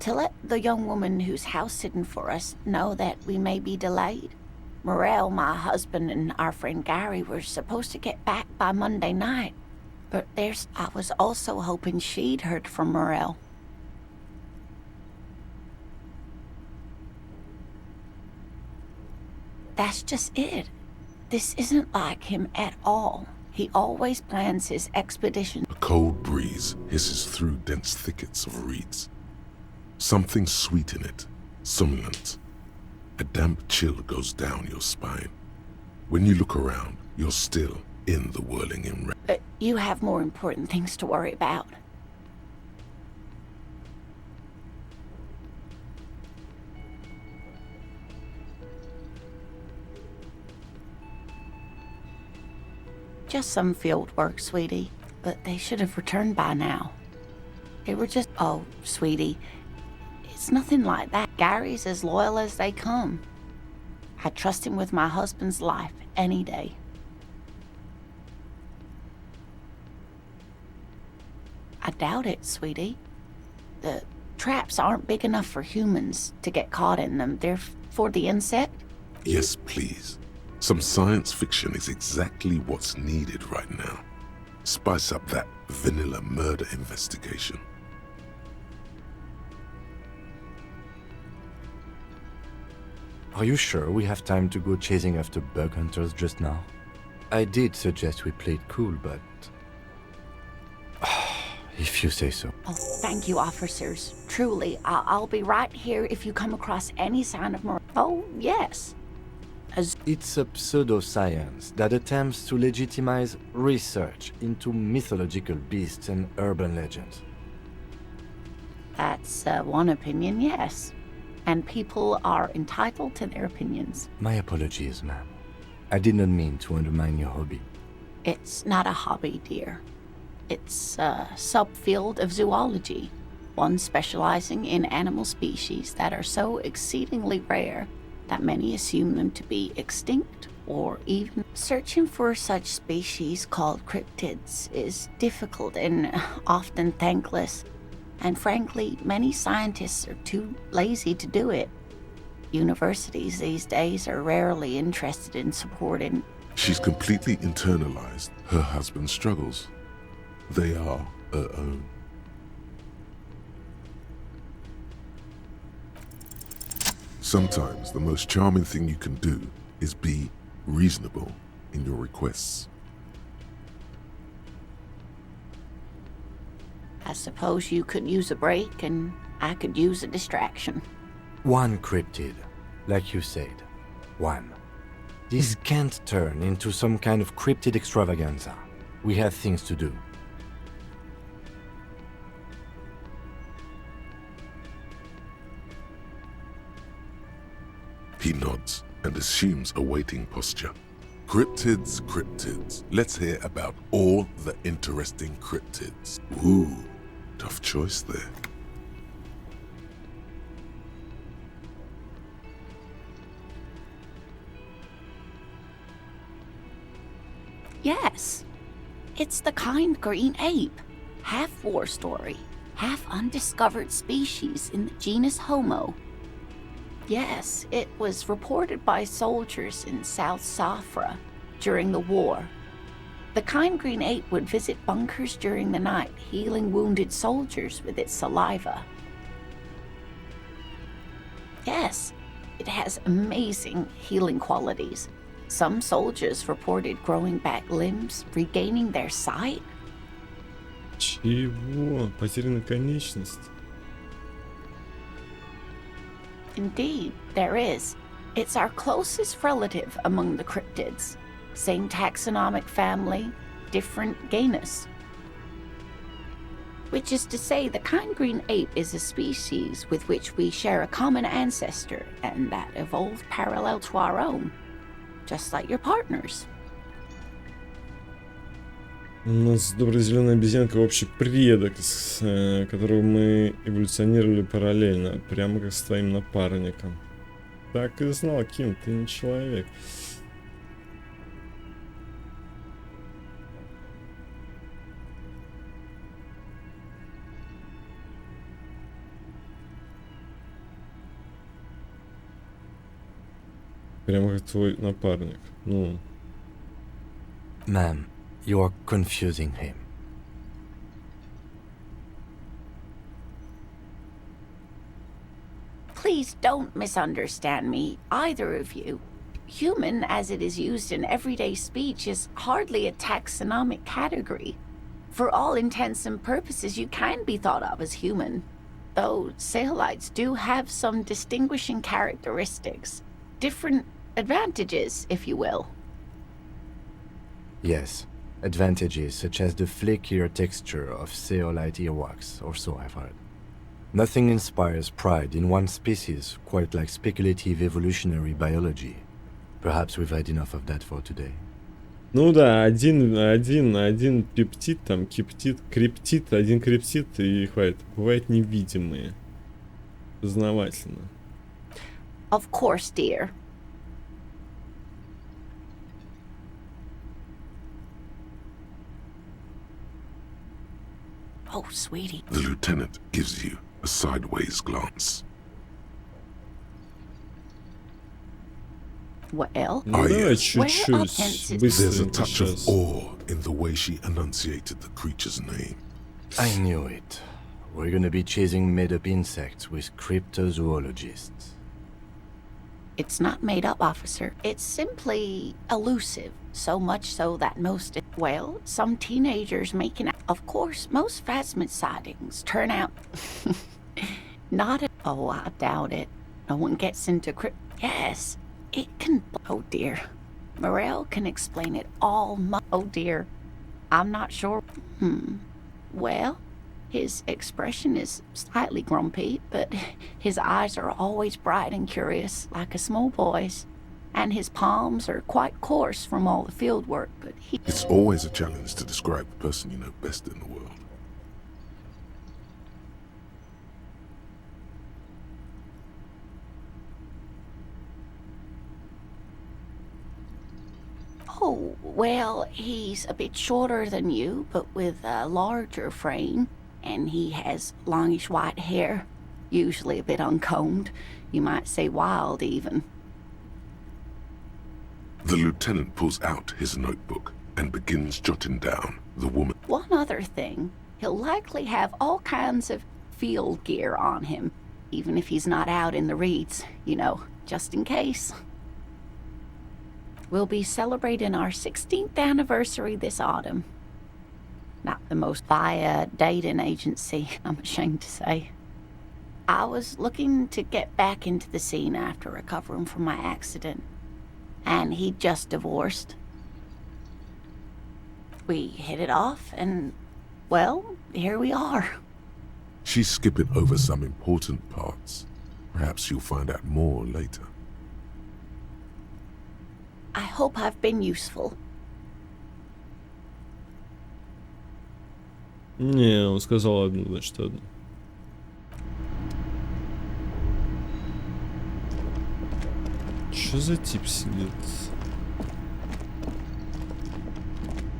To let the young woman who's house sitting for us know that we may be delayed. Morel, my husband, and our friend Gary were supposed to get back by Monday night. But I was also hoping she'd heard from Morel. That's just it. This isn't like him at all. He always plans his expedition. A cold breeze hisses through dense thickets of reeds. Something sweet in it, somnolent. A damp chill goes down your spine. When you look around, you're still in the whirling in. You have more important things to worry about. Just some field work, sweetie. But they should have returned by now. They were just... Oh, sweetie. It's nothing like that. Gary's as loyal as they come. I trust him with my husband's life any day. I doubt it, sweetie. The traps aren't big enough for humans to get caught in them. They're for the insect. Yes, please. Some science fiction is exactly what's needed right now. Spice up that vanilla murder investigation. Are you sure we have time to go chasing after bug hunters just now? I did suggest we play it cool, but... if you say so. Oh, thank you, officers. Truly, I'll be right here if you come across any sign of Oh, yes. It's a pseudoscience that attempts to legitimize research into mythological beasts and urban legends. That's one opinion, yes. And people are entitled to their opinions. My apologies, ma'am. I did not mean to undermine your hobby. It's not a hobby, dear. It's a subfield of zoology, one specializing in animal species that are so exceedingly rare that many assume them to be extinct, or even searching for such species called cryptids is difficult and often thankless. And frankly, many scientists are too lazy to do it. Universities these days are rarely interested in supporting. She's completely internalized her husband's struggles. They are her own. Sometimes the most charming thing you can do is be reasonable in your requests. I suppose you could use a break and I could use a distraction. One cryptid, like you said. One. This can't turn into some kind of cryptid extravaganza. We have things to do. He nods and assumes a waiting posture. Cryptids, cryptids. Let's hear about all the interesting cryptids. Ooh, tough choice there. Yes. It's the kind green ape. Half war story, half undiscovered species in the genus Homo. Yes, it was reported by soldiers in South Safra during the war. The kind green ape would visit bunkers during the night, healing wounded soldiers with its saliva. Yes, it has amazing healing qualities. Some soldiers reported growing back limbs, regaining their sight. Чего? Потеряна конечность? Indeed, there is. It's our closest relative among the cryptids. Same taxonomic family, different genus. Which is to say, the kind green ape is a species with which we share a common ancestor and that evolved parallel to our own. Just like your partners. У нас добрая зеленая обезьянка общий предок, с которого мы эволюционировали параллельно, прямо как с твоим напарником. Так и знал, Ким, ты не человек. Прямо как твой напарник. Ну. Ma'am, you are confusing him. Please don't misunderstand me, either of you. Human, as it is used in everyday speech, is hardly a taxonomic category. For all intents and purposes, you can be thought of as human. Though Sailites do have some distinguishing characteristics. Different advantages, if you will. Yes, advantages such as the flakier texture of zeolite earwax, or so I've heard. Nothing inspires pride in one species quite like speculative evolutionary biology. Perhaps we've had enough of that for today. Ну да, один пептид, там, криптид, один криптид и хватит. Бывают невидимые. Познавательно. Of course, dear. Oh, sweetie. The lieutenant gives you a sideways glance. Well, Ну, давай where чуть-чуть offenses? There's a быстренько touch of сейчас. awe in the way she enunciated the creature's name. I knew it. We're gonna be chasing made-up insects with cryptozoologists. It's not made up, officer. It's simply elusive. So much so that most, well, some teenagers making, of course, most Phasmid sightings turn out not a, oh, I doubt it. No one gets into yes, it can, oh dear. Morel can explain it all, oh dear. I'm not sure, well, his expression is slightly grumpy, but his eyes are always bright and curious, like a small boy's. And his palms are quite coarse from all the field work, but he... It's always a challenge to describe the person you know best in the world. Oh, well, he's a bit shorter than you, but with a larger frame. And he has longish white hair, usually a bit uncombed. You might say wild, even. The lieutenant pulls out his notebook and begins jotting down the woman. One other thing, he'll likely have all kinds of field gear on him, even if he's not out in the reeds, you know, just in case. We'll be celebrating our 16th anniversary this autumn. Not the most by a dating agency, I'm ashamed to say. I was looking to get back into the scene after recovering from my accident. And he'd just divorced. We hit it off and, well, here we are. She's skipping over some important parts. Perhaps you'll find out more later. I hope I've been useful. Не, он сказал одну, значит, одну. Что за тип сидит?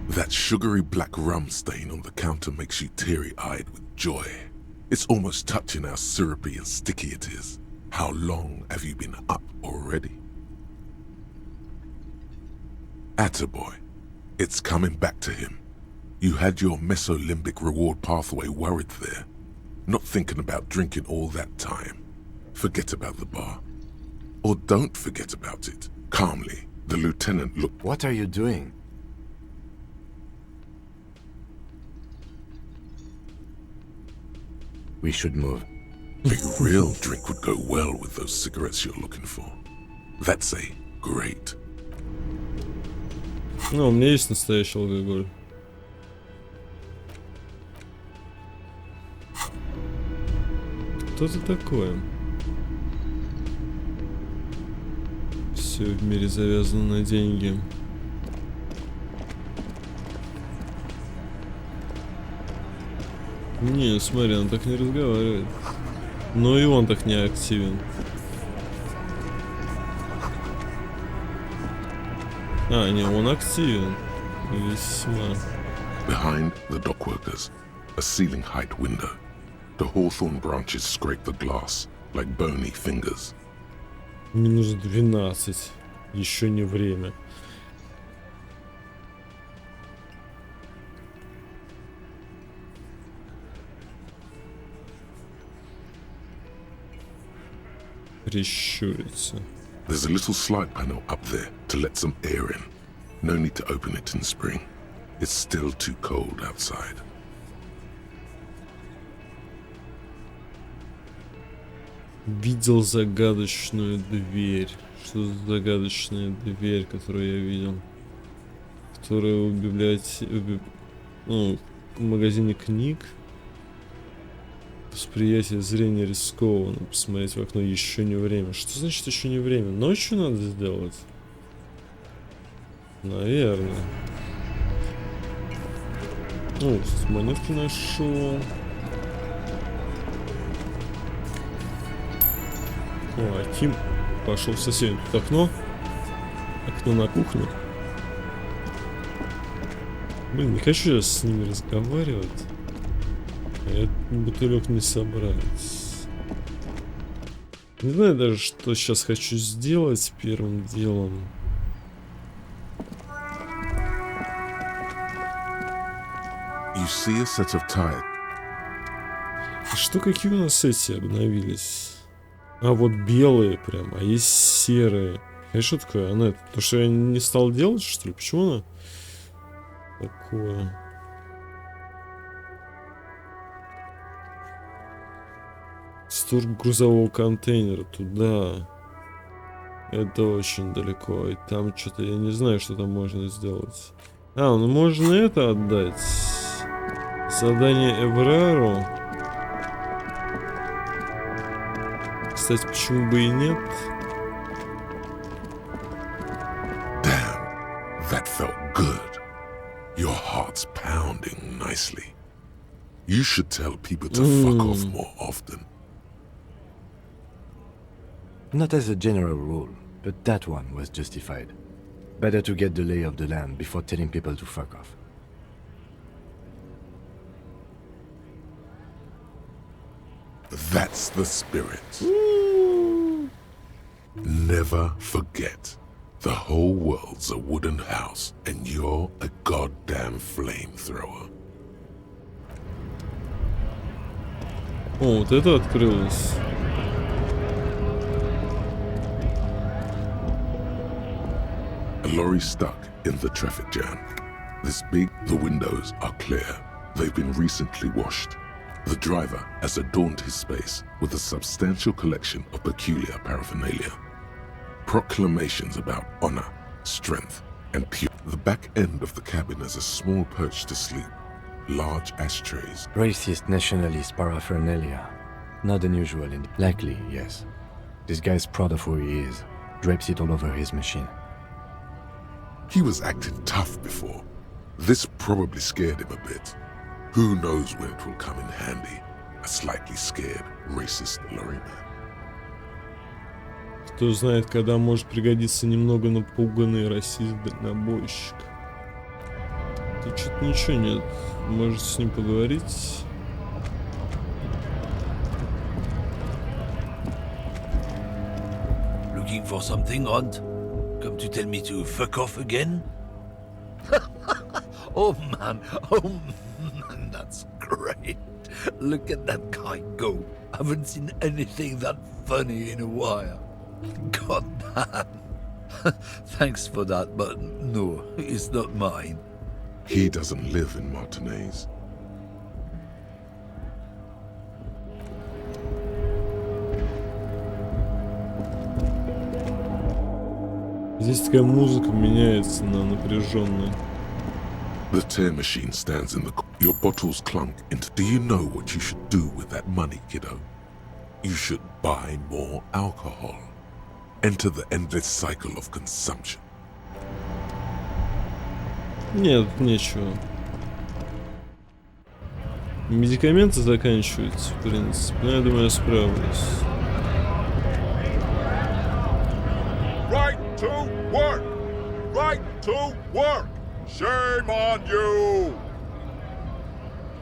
That sugary black rum stain on the counter makes you teary-eyed with joy. It's almost touching how syrupy and sticky it is. How long have you been up already? Attaboy. It's coming back to him. You had your mesolimbic reward pathway worried there. Not thinking about drinking all that time. Forget about the bar. Or don't forget about it. Calmly, the lieutenant looked. What are you doing? We should move. A real drink would go well with those cigarettes you're looking for. That's a great. Ну, у меня есть настоящий алкоголь. Что это такое? Все в мире завязано на деньги. Не, смотри, он так не разговаривает. Но и он так не активен. А, не, он активен. Весьма. Behind the dockworkers, a ceiling height window. The hawthorn branches scrape the glass like bony fingers. Минус 12. Еще не время. Прищуриться. There's a little slide panel up there to let some air in. No need to open it in spring. It's still too cold outside. Видел загадочную дверь. Что за загадочная дверь, которую я видел? Которая в библиотеке... Ну, в магазине книг. Восприятие зрения рискованно. Посмотреть в окно еще не время. Что значит еще не время? Ночью надо сделать? Наверное. О, монетки нашел. О, Аким пошел в соседнее тут окно. Окно на кухню. Блин, не хочу сейчас с ними разговаривать. Этот бутылек не собрать. Не знаю даже, что сейчас хочу сделать первым делом. You see a set of tires. Что, какие у нас эти обновились? А вот белые прям, а есть серая. А что такое? Она это? То, что я не стал делать, что ли? Почему она такое? Стур грузового контейнера туда. Это очень далеко. И там что-то я не знаю, что там можно сделать. А, ну можно это отдать. Задание Эврару. Кстати, почему бы и нет? Damn, that felt good. Your heart's pounding nicely. You should tell people to fuck off more often. Not as a general rule, but that one was justified. Better to get the lay of the land before telling people to fuck off. That's the spirit. Never forget. The whole world's a wooden house, and you're a goddamn flamethrower. О, вот это открылось. A lorry stuck in the traffic jam. This big, the windows are clear. They've been recently washed. The driver has adorned his space with a substantial collection of peculiar paraphernalia. Proclamations about honor, strength, and pure. The back end of the cabin has a small perch to sleep. Large ashtrays. Racist nationalist paraphernalia. Not unusual in... Likely, yes. This guy's proud of who he is. Drapes it all over his machine. He was acting tough before. This probably scared him a bit. Who knows when it will come in handy? A slightly scared, racist lorryman. Кто знает, когда может пригодиться немного напуганный расист-дальнобойщик. Тут что-то ничего нет. Может с ним поговорить? Looking for something, Hunt? Come to tell me to fuck off again? Oh man, that's great. Look at that guy go. Haven't seen anything that funny in a while. God damn. Thanks for that, but no, it's not mine. He doesn't live in Martinez. Здесь такая музыка меняется на напряженную. The tear machine stands in the... Your bottles clunk into... Do you know what you should do with that money, kiddo? You should buy more alcohol. Enter the endless cycle of consumption. Нет, нечего. Медикаменты заканчиваются, в принципе. Но я думаю, я справлюсь. Right to work! Right to work! Shame on you!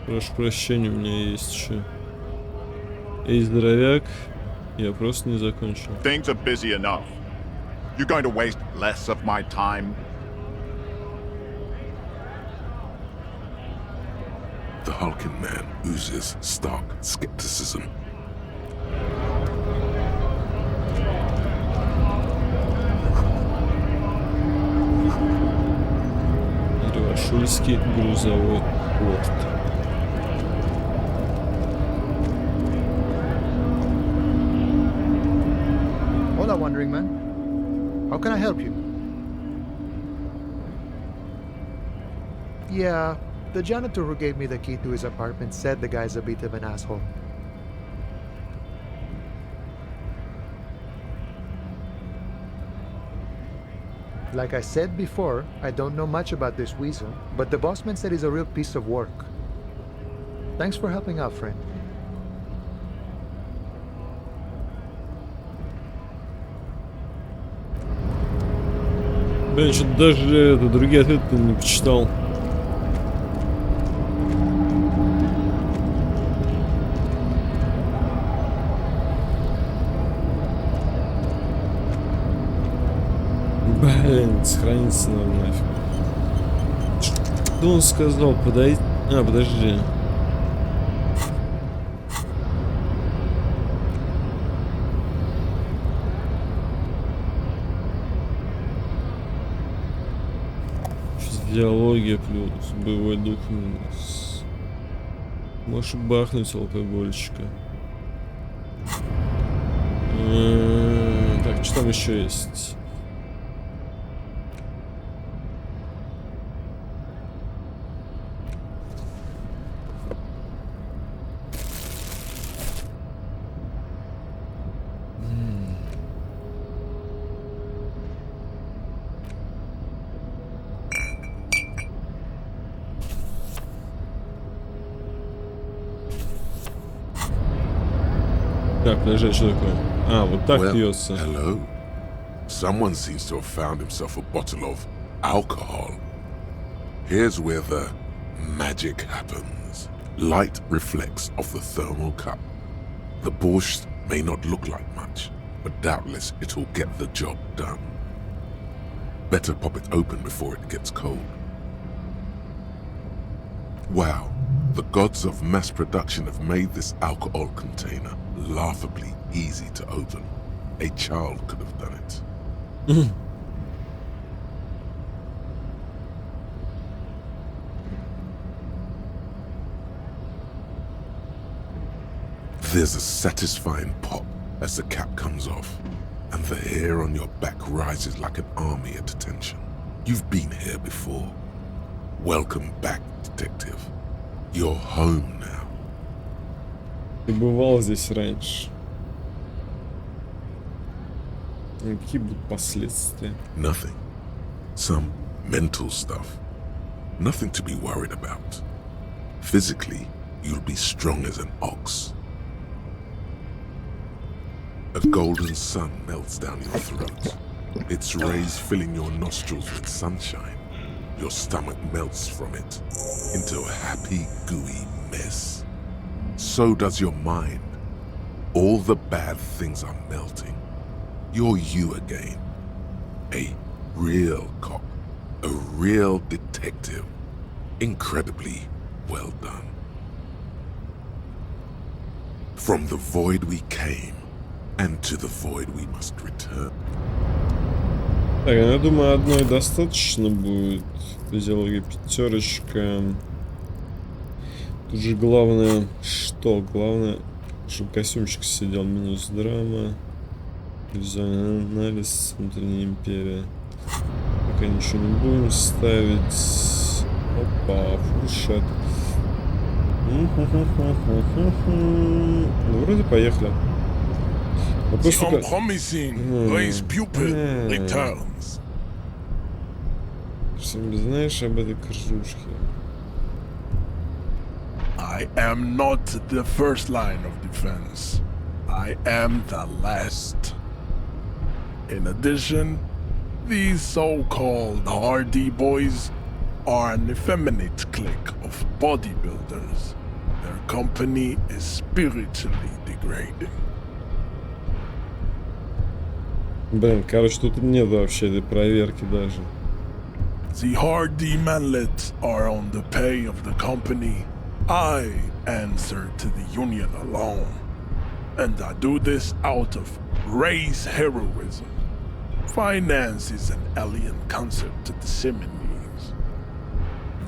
Прошу прощения, у меня есть еще. Эй, здоровяк. Я просто не закончил. Things are busy enough. You're going to waste less of my time? The hulking man oozes stark skepticism. Шульский грузовой порт. Hola, wandering man. How can I help you? Yeah, the janitor who gave me the key to his apartment said the guy's a bit of an asshole. Like I said before, I don't know much about this weasel, but the bossman said he's a real piece of work. Thanks for helping out, friend. Блин, что-то даже другие ответы не почитал. Блин, сохраниться надо нафиг. Что он сказал? Подойти... А, подожди. Физиология плюс, боевой дух минус. Можешь бахнуть алкогольчика. Так, что там еще есть? Так, подожди, что такое? А, вот так пьется. Hello. Someone seems to have found himself a bottle of alcohol. Here's where the magic happens. Light reflects off the thermal cup. The borscht may not look like much, but doubtless it'll get the job done. Better pop it open before it gets cold. Wow, the gods of mass production have made this alcohol container laughably easy to open. A child could have done it. There's a satisfying pop as the cap comes off, and the hair on your back rises like an army at attention. You've been here before. Welcome back, detective. You're home now. Ты бывал здесь раньше. Какие будут последствия? Nothing. Some mental stuff. Nothing to be worried about. Physically, you'll be strong as an ox. A golden sun melts down your throat. Its rays filling your nostrils with sunshine. Your stomach melts from it into a happy, gooey mess. So does your mind. All the bad things are melting. You're you again. A real cop. A real detective. Incredibly well done. From the void we came, and to the void we must return. Так, я думаю, одной достаточно будет. Физиология пятерочка. Тут же главное, что? Главное, чтобы костюмчик сидел. Минус драма. Визуальный анализ. Внутренняя империя. Пока ничего не будем ставить. Опа, фуршет. Ну, вроде поехали. Вопрос только... Что-нибудь знаешь об этой кружке? I am not the first line of defense. I am the last. In addition, these so-called Hardy boys are an effeminate clique of bodybuilders. Their company is spiritually degrading. Блин, короче, тут нет вообще этой проверки даже. The Hardy manlets are on the pay of the company. I answer to the union alone. And I do this out of race heroism. Finance is an alien concept to the Simonees.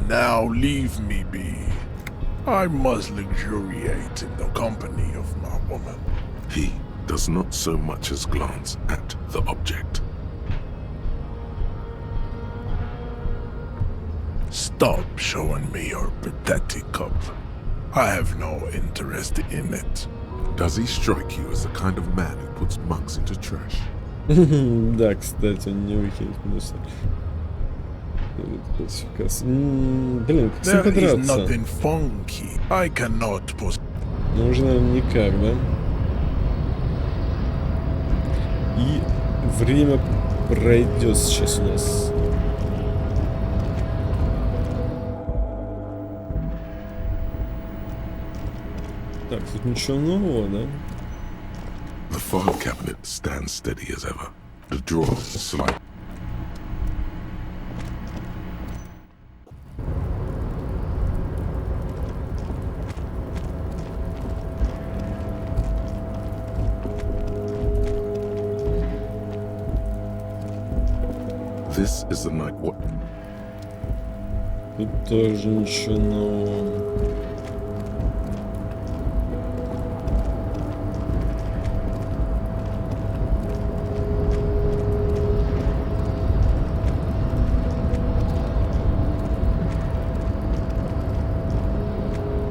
Now leave me be. I must luxuriate in the company of my woman. He does not so much as glance at the object. Stop showing me your pathetic cup. I have no interest in it. Does he strike you as the kind of man who puts mugs into trash? Да, кстати, он не выкинет мусор. Блин, как There is драться? nothing funky. I cannot post. Ну, уже, наверное, никак, да? И время пройдет сейчас у нас. Так, тут ничего нового, да? The file cabinet stands steady as ever. The drawer slide. This is the night what? Тут тоже ничего нового.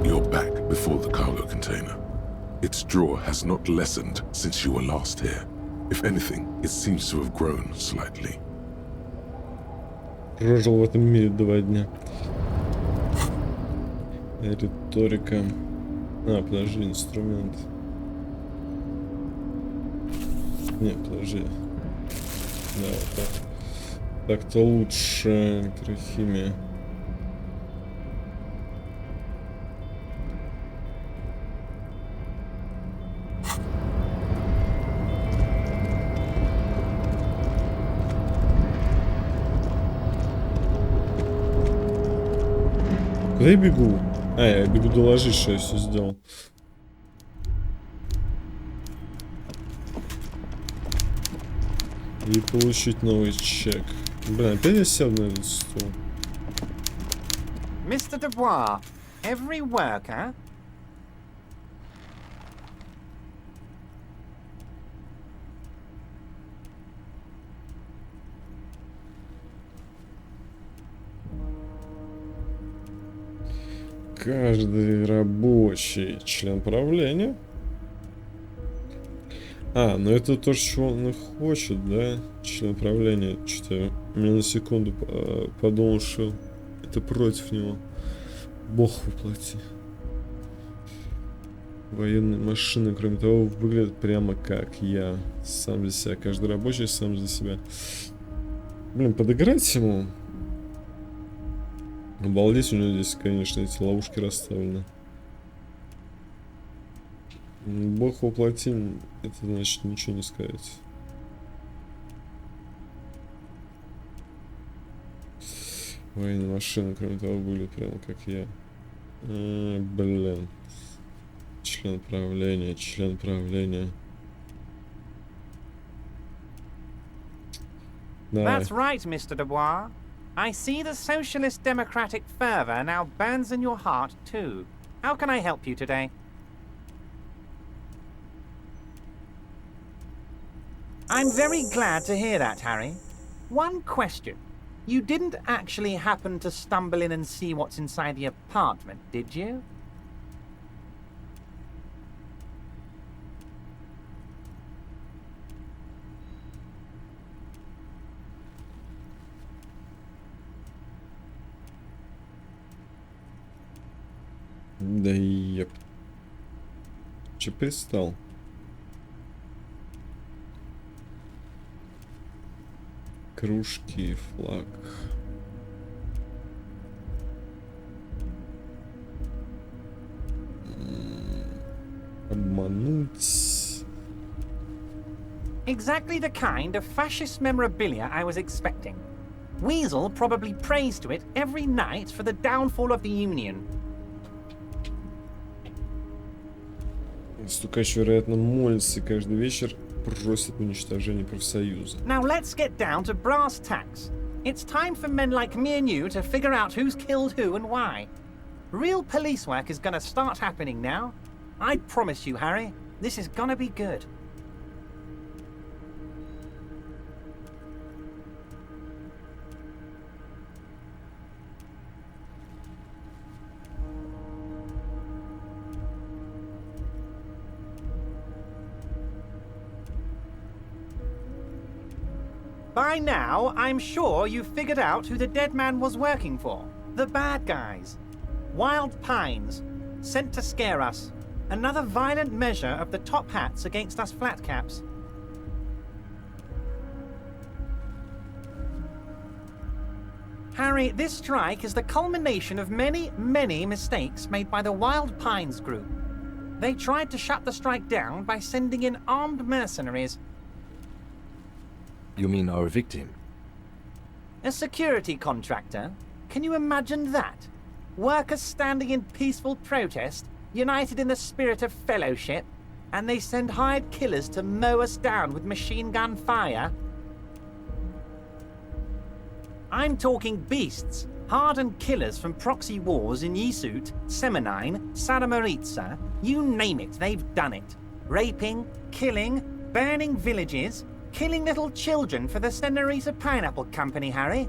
You're back before the cargo container. Its drawer has not lessened since you were last here. If anything, it seems to have grown slightly. Прожил в этом мире 2 дня. Риторика. А, подожди, инструмент. Не, подожди. Да, вот так. Так-то лучше. Электрохимия. Куда я бегу? А, я бегу доложить, что я все сделал. И получить новый чек. Блин, опять я сел на этот стул. Mr. Dubois, every worker... Каждый рабочий член правления. А, ну это то, что он и хочет, да? Член правления. Что-то я на секунду подумал, что это против него. Бог воплоти. Военные машины, кроме того, выглядят прямо как я. Сам за себя. Каждый рабочий сам за себя. Блин, подыграть ему. Обалдеть, у него здесь, конечно, эти ловушки расставлены. Бог воплоти, это значит ничего не сказать. Военные машины, кроме того, были прямо как я. Блин. Член правления, член правления. That's right, Mr. Dubois. I see the socialist democratic fervor now burns in your heart too. How can I help you today? I'm very glad to hear that, Harry. One question. You didn't actually happen to stumble in and see what's inside the apartment, did you? Да я... Че пристал? Кружки, флаг. Обмануть. Exactly the kind of fascist memorabilia I was expecting. Weasel probably prays to it every night for the downfall of the Union. Стукач, вероятно, молится каждый вечер, просит уничтожения профсоюза. Now let's get down to brass tacks. It's time for men like me and you to figure out who's killed who and why. Real police work is gonna start happening now. I promise you, Harry, this is gonna be good. By now, I'm sure you've figured out who the dead man was working for. The bad guys. Wild Pines. Sent to scare us. Another violent measure of the top hats against us flatcaps. Harry, this strike is the culmination of many, many mistakes made by the Wild Pines group. They tried to shut the strike down by sending in armed mercenaries. You mean our victim? A security contractor? Can you imagine that? Workers standing in peaceful protest, united in the spirit of fellowship, and they send hired killers to mow us down with machine gun fire? I'm talking beasts, hardened killers from proxy wars in Yisut, Semenine, Saramaritsa, you name it, they've done it. Raping, killing, burning villages, killing little children for the Senorita Pineapple Company, Harry.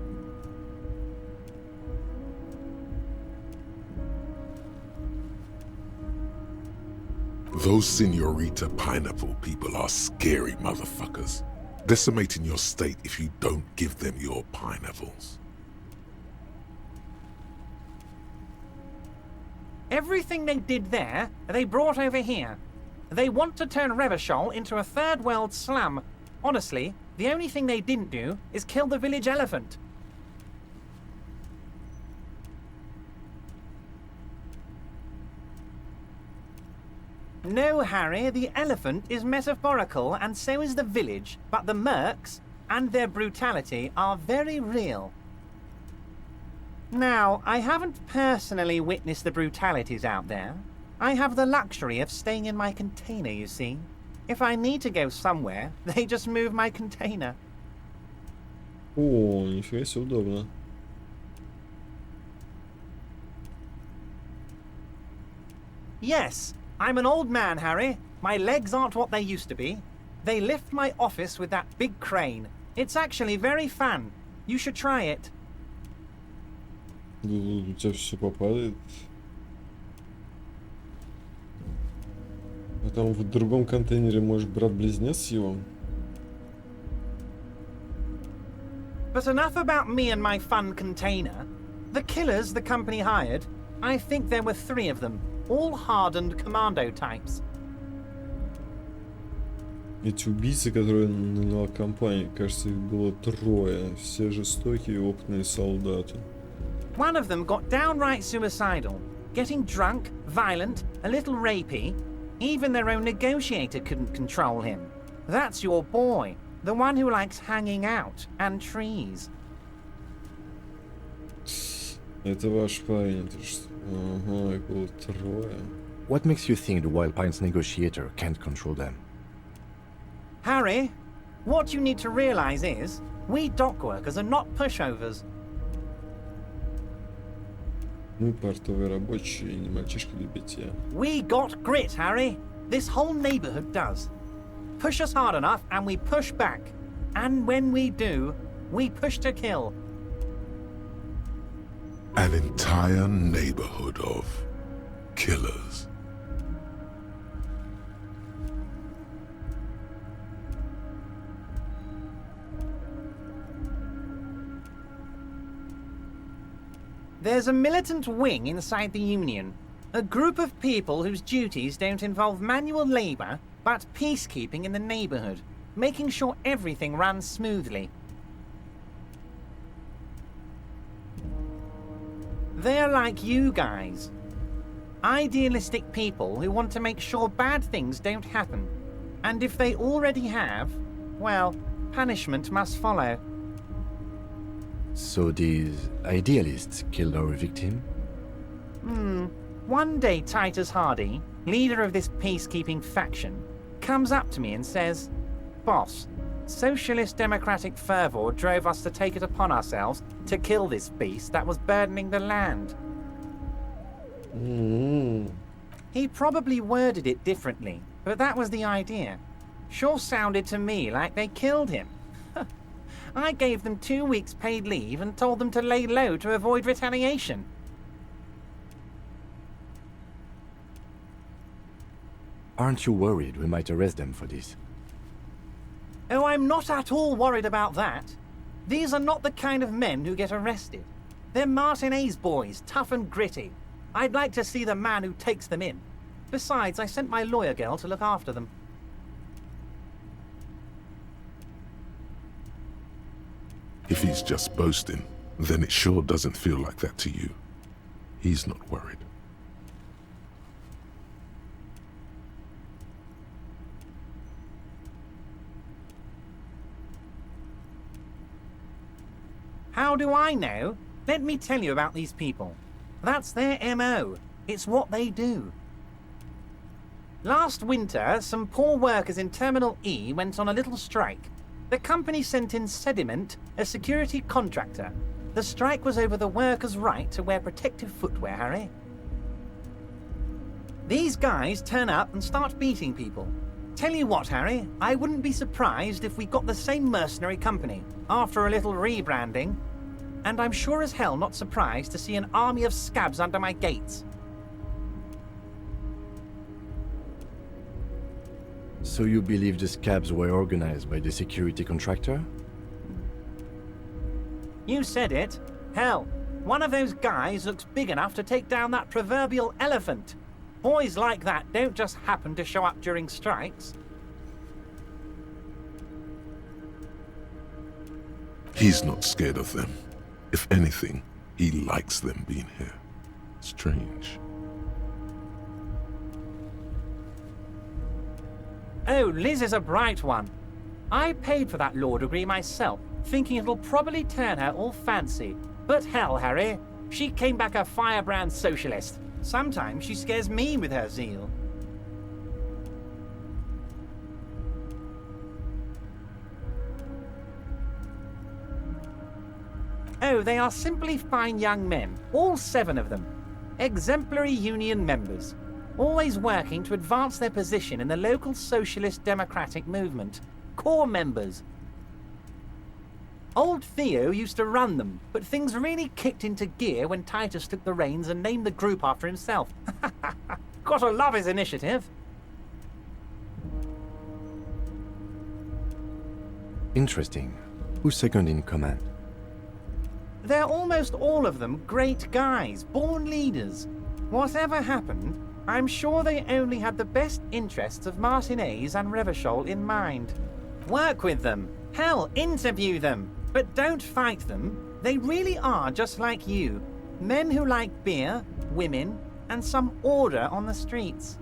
Those Senorita Pineapple people are scary motherfuckers. Decimating your state if you don't give them your pineapples. Everything they did there, they brought over here. They want to turn Revachol into a third world slum. Honestly, the only thing they didn't do is kill the village elephant. No, Harry, the elephant is metaphorical and so is the village, but the mercs and their brutality are very real. Now, I haven't personally witnessed the brutalities out there. I have the luxury of staying in my container, you see. If I need to go somewhere, they just move my container. О, нифига себе удобно. Yes, I'm an old man, Harry. My legs aren't what they used to be. They lift my office with that big crane. It's actually very fun. You should try it. У тебя все попадает. А там в другом контейнере, может, брат-близнец его? But enough about me and my fun container. The killers the company hired, I think there were 3 of them, all hardened commando types. Эти убийцы, которые наняла компания, кажется, их было 3. Все жестокие опытные солдаты. One of them got downright suicidal, getting drunk, violent, a little rapey. Even their own negotiator couldn't control him. That's your boy, the one who likes hanging out and trees. Это ваш парень, это что? Ага, их было 3. What makes you think the Wild Pines negotiator can't control them? Harry, what you need to realize is, we dock workers are not pushovers. Мы портовые рабочие, не мальчишки для битья. We got grit, Harry. This whole neighborhood does. Push us hard enough and we push back. And when we do, we push to kill. An entire neighborhood of killers. There's a militant wing inside the Union. A group of people whose duties don't involve manual labor, but peacekeeping in the neighborhood, making sure everything runs smoothly. They're like you guys. Idealistic people who want to make sure bad things don't happen. And if they already have, well, punishment must follow. So these idealists killed our victim? One day Titus Hardy, leader of this peacekeeping faction, comes up to me and says, "Boss, socialist democratic fervor drove us to take it upon ourselves to kill this beast that was burdening the land." He probably worded it differently, but that was the idea. Sure sounded to me like they killed him. I gave them 2 weeks paid leave and told them to lay low to avoid retaliation. Aren't you worried we might arrest them for this? Oh, I'm not at all worried about that. These are not the kind of men who get arrested. They're Martinez boys, tough and gritty. I'd like to see the man who takes them in. Besides, I sent my lawyer girl to look after them. If he's just boasting, then it sure doesn't feel like that to you. He's not worried. How do I know? Let me tell you about these people. That's their MO. It's what they do. Last winter, some poor workers in Terminal E went on a little strike. The company sent in Sediment, a security contractor, The strike was over the workers' right to wear protective footwear, Harry. These guys turn up and start beating people. Tell you what, Harry, I wouldn't be surprised if we got the same mercenary company after a little rebranding. And I'm sure as hell not surprised to see an army of scabs under my gates. So you believe the scabs were organized by the security contractor? You said it. Hell, one of those guys looks big enough to take down that proverbial elephant. Boys like that don't just happen to show up during strikes. He's not scared of them. If anything, he likes them being here. Strange. Oh, Liz is a bright one. I paid for that law degree myself, thinking it'll probably turn her all fancy. But hell, Harry, she came back a firebrand socialist. Sometimes she scares me with her zeal. Oh, they are simply fine young men, all 7 of them. Exemplary union members, always working to advance their position in the local socialist democratic movement. Core members. Old Theo used to run them, but things really kicked into gear when Titus took the reins and named the group after himself. Gotta love his initiative. Interesting. Who's second in command? They're almost all of them great guys, born leaders. Whatever happened, I'm sure they only had the best interests of Martinez and Revachol in mind. Work with them. Hell, interview them. But don't fight them. They really are just like you. Men who like beer, women, and some order on the streets.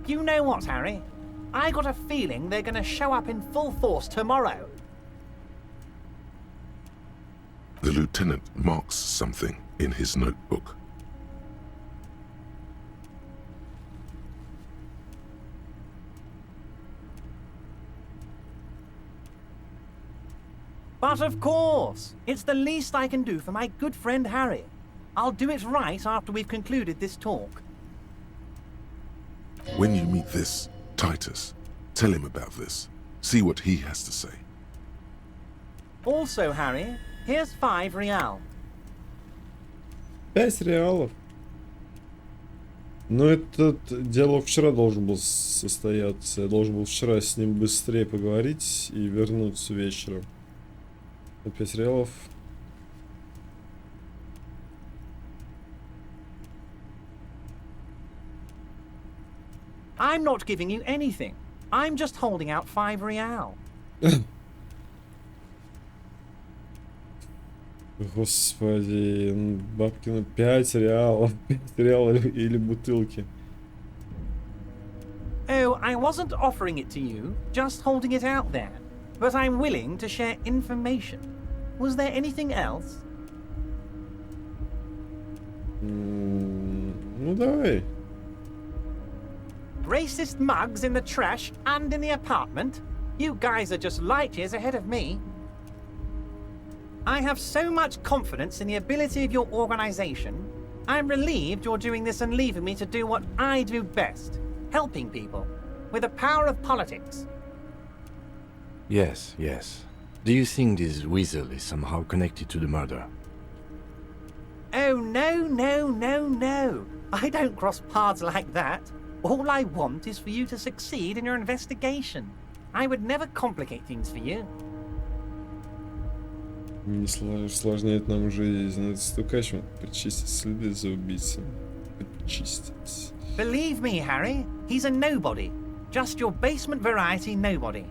You know what, Harry? I got a feeling they're gonna show up in full force tomorrow. The lieutenant marks something in his notebook. But of course, it's the least I can do for my good friend Harry. I'll do it right after we've concluded this talk. When you meet this Titus, tell him about this. See what he has to say. Also, Harry, here's 5 реал. 5 реалов. Но этот диалог вчера должен был состояться. Я должен был вчера с ним быстрее поговорить и вернуться вечером. 5 реалов. I'm not giving you anything. I'm just holding out 5 реал. Господи, бабки на 5 реалов. 5 реалов или бутылки. Oh, I wasn't offering it to you, just holding it out there. But I'm willing to share information. Was there anything else? Ну давай. Racist mugs in the trash and in the apartment? You guys are just light years ahead of me. I have so much confidence in the ability of your organization. I'm relieved you're doing this and leaving me to do what I do best. Helping people. With the power of politics. Yes, yes. Do you think this weasel is somehow connected to the murder? Oh, no, no, no, no. I don't cross paths like that. All I want is for you to succeed in your investigation. I would never complicate things for you. Не усложняет нам жизнь. Надо стукачем почистить следы за убийцей. Почистить. Believe me, Harry, he's a nobody. Just your basement variety nobody.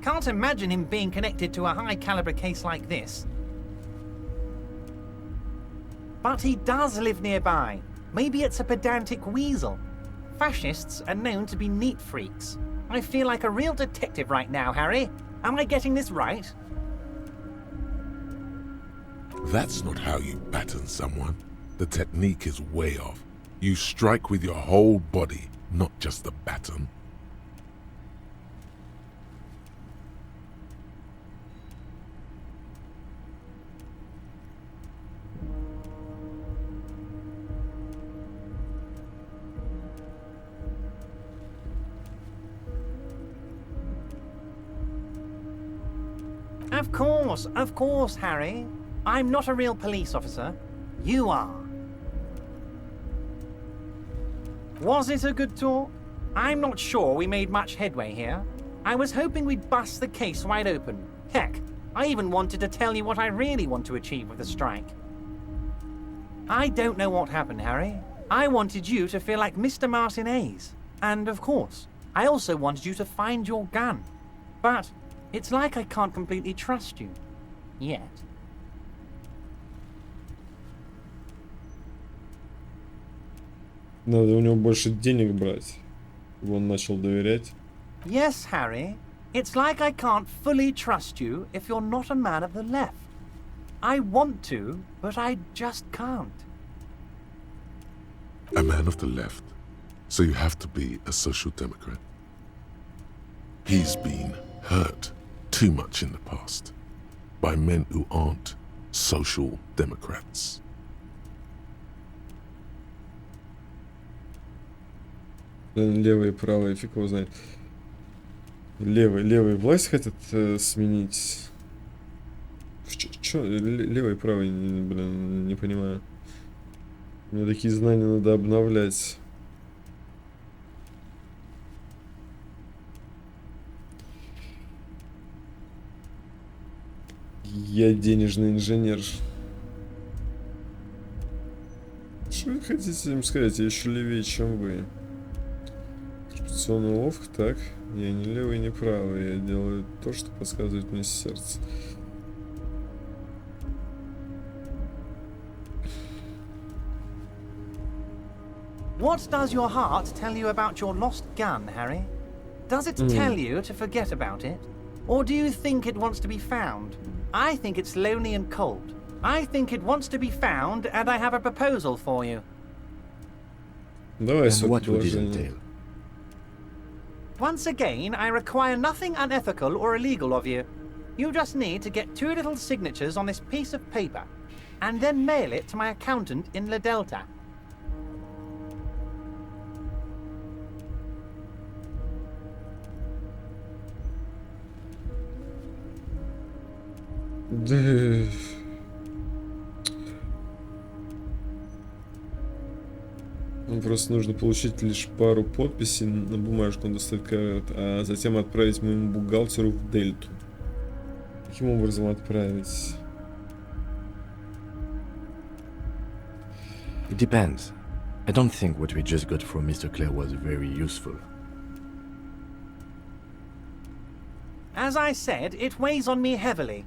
Can't imagine him being connected to a high-caliber case like this. But he does live nearby. Maybe it's a pedantic weasel. Fascists are known to be neat freaks. I feel like a real detective right now, Harry. Am I getting this right? That's not how you baton someone. The technique is way off. You strike with your whole body, not just the baton. Of course, Harry. I'm not a real police officer. You are. Was it a good talk? I'm not sure we made much headway here. I was hoping we'd bust the case wide open. Heck, I even wanted to tell you what I really want to achieve with the strike. I don't know what happened, Harry. I wanted you to feel like Mr. Martinez. And of course, I also wanted you to find your gun. But it's like I can't completely trust you. Yet. Надо у него больше денег брать, чтобы он начал доверять. Yes, Harry. It's like I can't fully trust you if you're not a man of the left. I want to, but I just can't. A man of the left. So you have to be a social democrat. He's been hurt too much in the past by men who aren't social democrats. Левые и правые, фиг его знает. Левые власть хотят сменить. Чё? Левые и правые, блин, не понимаю. Мне такие знания надо обновлять. Я денежный инженер. Что вы хотите им сказать? Я еще левее, чем вы. Коррупционный ловко, так. Я не левый, не правый. Я делаю то, что подсказывает мне сердце. What does your heart tell you about your lost gun, Harry? Does it tell you to forget about it? Or do you think it wants to be found? I think it's lonely and cold. I think it wants to be found, and I have a proposal for you. Давай, and what would it entail? Once again, I require nothing unethical or illegal of you. You just need to get 2 little signatures on this piece of paper, and then mail it to my accountant in La Delta. Да. Нам просто нужно получить лишь пару подписей на бумажку, он достает конверт, а затем отправить моему бухгалтеру в Дельту. Каким образом отправить? It depends. I don't think what we just got from Mr. Clare was very useful. As I said, it weighs on me heavily.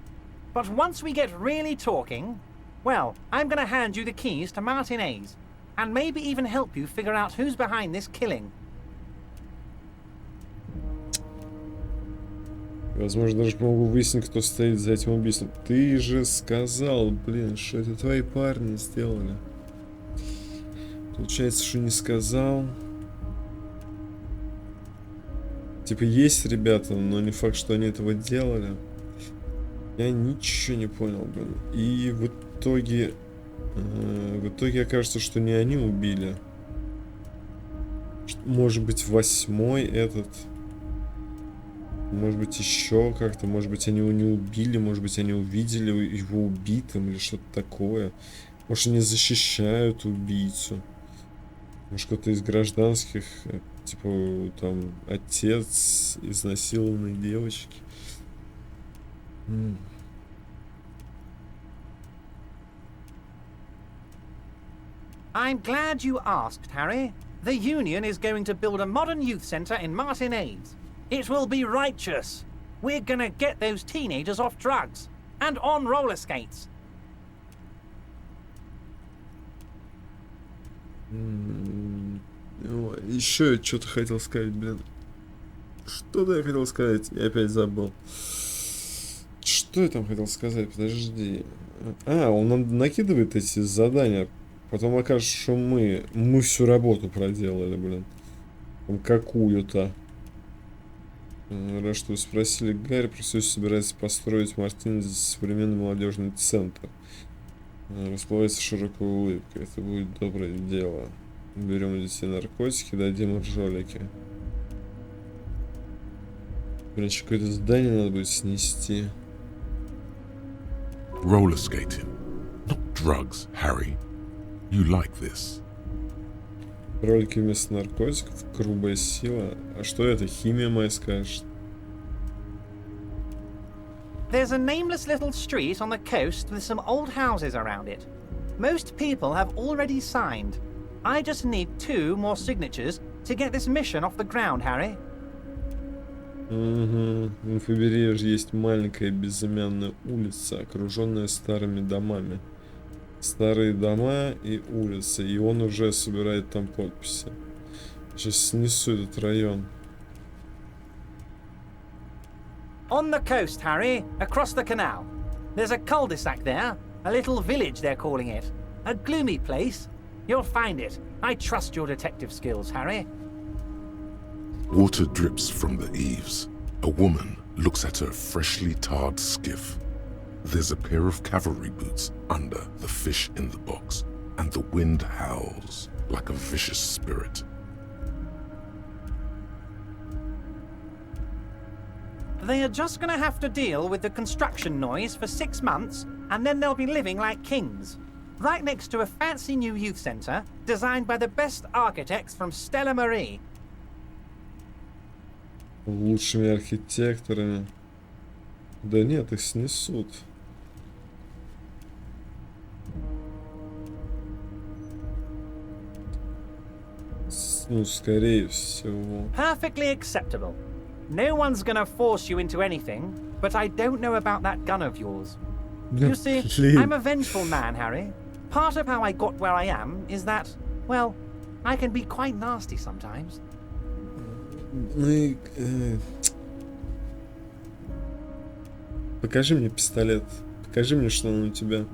But once we get really talking, well, I'm gonna hand you the keys to Martinez, and maybe even help you figure out who's behind this killing. Возможно, даже помогу выяснить, кто стоит за этим убийством. Ты же сказал, блин, что это твои парни сделали. Получается, что не сказал. Типа есть ребята, но не факт, что они этого делали. Я ничего не понял, блин. И в итоге окажется, что не они убили. Может быть, 8-й этот. Может быть, еще как-то. Может быть, они его не убили. Может быть, они увидели его убитым или что-то такое. Может, они защищают убийцу. Может, кто-то из гражданских, типа, там, отец изнасилованной девочки. I'm glad you asked, Harry. The Union is going to build a modern youth centre in Martinez. It will be righteous. We're gonna get those teenagers off drugs and on roller skates. Еще я что-то хотел сказать, блин. Что-то я хотел сказать, я опять забыл. Что я там хотел сказать? Подожди. Он нам накидывает эти задания. Потом окажется, что мы всю работу проделали, блин. Там какую-то. Раз что вы спросили, Гарри, просто собирается построить в Мартинезе современный молодежный центр. Расплывается широкой улыбкой. Это будет доброе дело. Берем у детей наркотики, дадим им ролики. Блин, какое-то здание надо будет снести. Roller skating. Not drugs, Harry. You like this. Ролики вместо наркотиков, грубая сила. А что это? Химия моя, скажешь? There's a nameless little street on the coast with some old houses around it. Most people have already signed. I just need 2 more signatures to get this mission off the ground, Harry. Угу. На побережье есть маленькая безымянная улица, окруженная старыми домами. Старые дома и улицы, и он уже собирает там подписи. Сейчас снесу этот район. On the coast, Harry, across the canal. There's a cul-de-sac there, a little village they're calling it. A gloomy place. You'll find it. I trust your detective skills, Harry. Water drips from the eaves. A woman looks at her freshly tarred skiff. There's a pair of cavalry boots under the fish in the box, and the wind howls like a vicious spirit. They are just gonna have to deal with the construction noise for 6 months, and then they'll be living like kings. Right next to a fancy new youth centre, designed by the best architects from Stella Marie. Лучшими архитекторами. Да нет, их снесут. Ну, скорее всего. Perfectly acceptable. No one's gonna force you into anything, but I don't know about that gun of yours. You see, I'm a vengeful man, Harry. Part of how I got where I am is that, well, I can be quite nasty sometimes. Ну, покажи мне пистолет. Покажи мне, что он у тебя.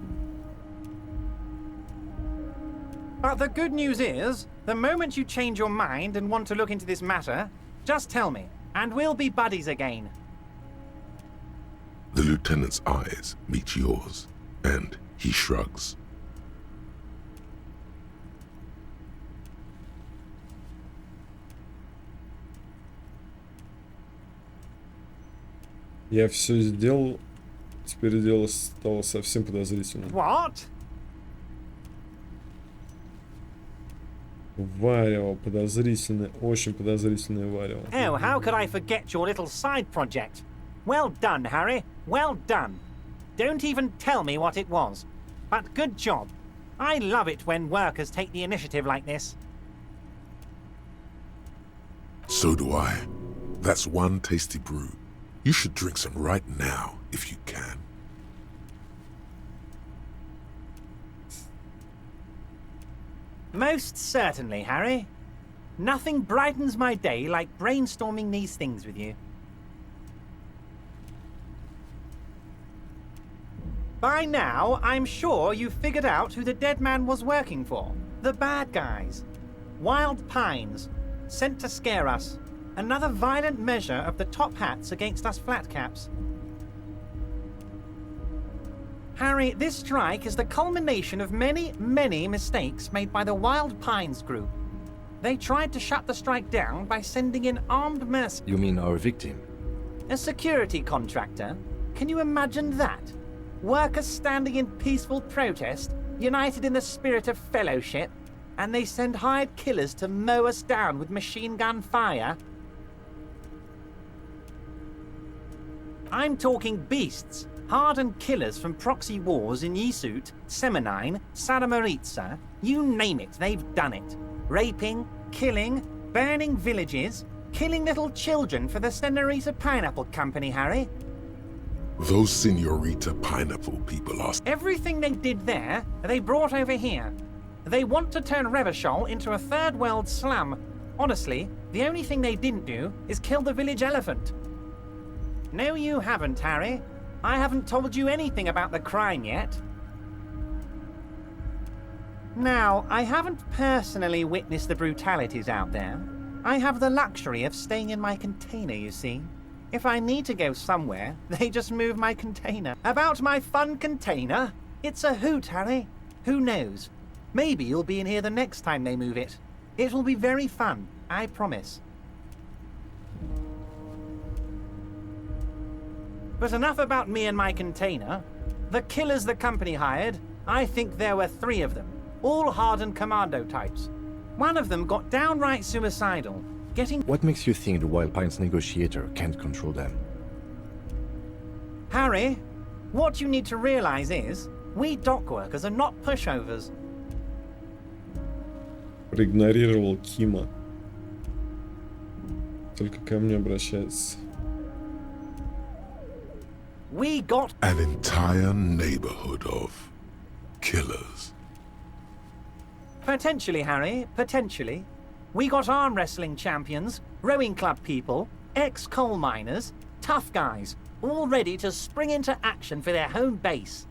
But the good news is, the moment you change your mind and want to look into this matter, just tell me, and we'll be buddies again. The lieutenant's eyes meet yours, and he shrugs. Я все сделал, теперь дело стало совсем подозрительным. What? Варево, подозрительное, очень подозрительное варево. Oh, how could I forget your little side project? Well done, Harry. Well done. Don't even tell me what it was. But good job. I love it when workers take the initiative like this. So do I. That's one tasty brew. You should drink some right now, if you can. Most certainly, Harry. Nothing brightens my day like brainstorming these things with you. By now, I'm sure you've figured out who the dead man was working for. The bad guys. Wild Pines. Sent to scare us. Another violent measure of the top hats against us flatcaps. Harry, this strike is the culmination of many, many mistakes made by the Wild Pines group. They tried to shut the strike down by sending in armed mercenaries. You mean our victim? A security contractor? Can you imagine that? Workers standing in peaceful protest, united in the spirit of fellowship, and they send hired killers to mow us down with machine gun fire? I'm talking beasts, hardened killers from proxy wars in Yisut, Semenine, Saramaritsa, you name it, they've done it. Raping, killing, burning villages, killing little children for the Senorita Pineapple Company, Harry. Those Senorita Pineapple people are... Everything they did there, they brought over here. They want to turn Revachol into a third world slum. Honestly, the only thing they didn't do is kill the village elephant. No, you haven't, Harry. I haven't told you anything about the crime yet. Now, I haven't personally witnessed the brutalities out there. I have the luxury of staying in my container, you see. If I need to go somewhere, they just move my container. About my fun container? It's a hoot, Harry. Who knows? Maybe you'll be in here the next time they move it. It will be very fun, I promise. But enough about me and my container. The killers the company hired, I think there were 3 of them, all hardened commando types. One of them got downright suicidal, getting... What makes you think the Wild Pines negotiator can't control them? Harry, what you need to realize is, we dock workers are not pushovers. Проигнорировал Кима. Только ко мне обращается. We got an entire neighborhood of killers. Potentially, Harry, potentially. We got arm wrestling champions, rowing club people, ex-coal miners, tough guys, all ready to spring into action for their home base.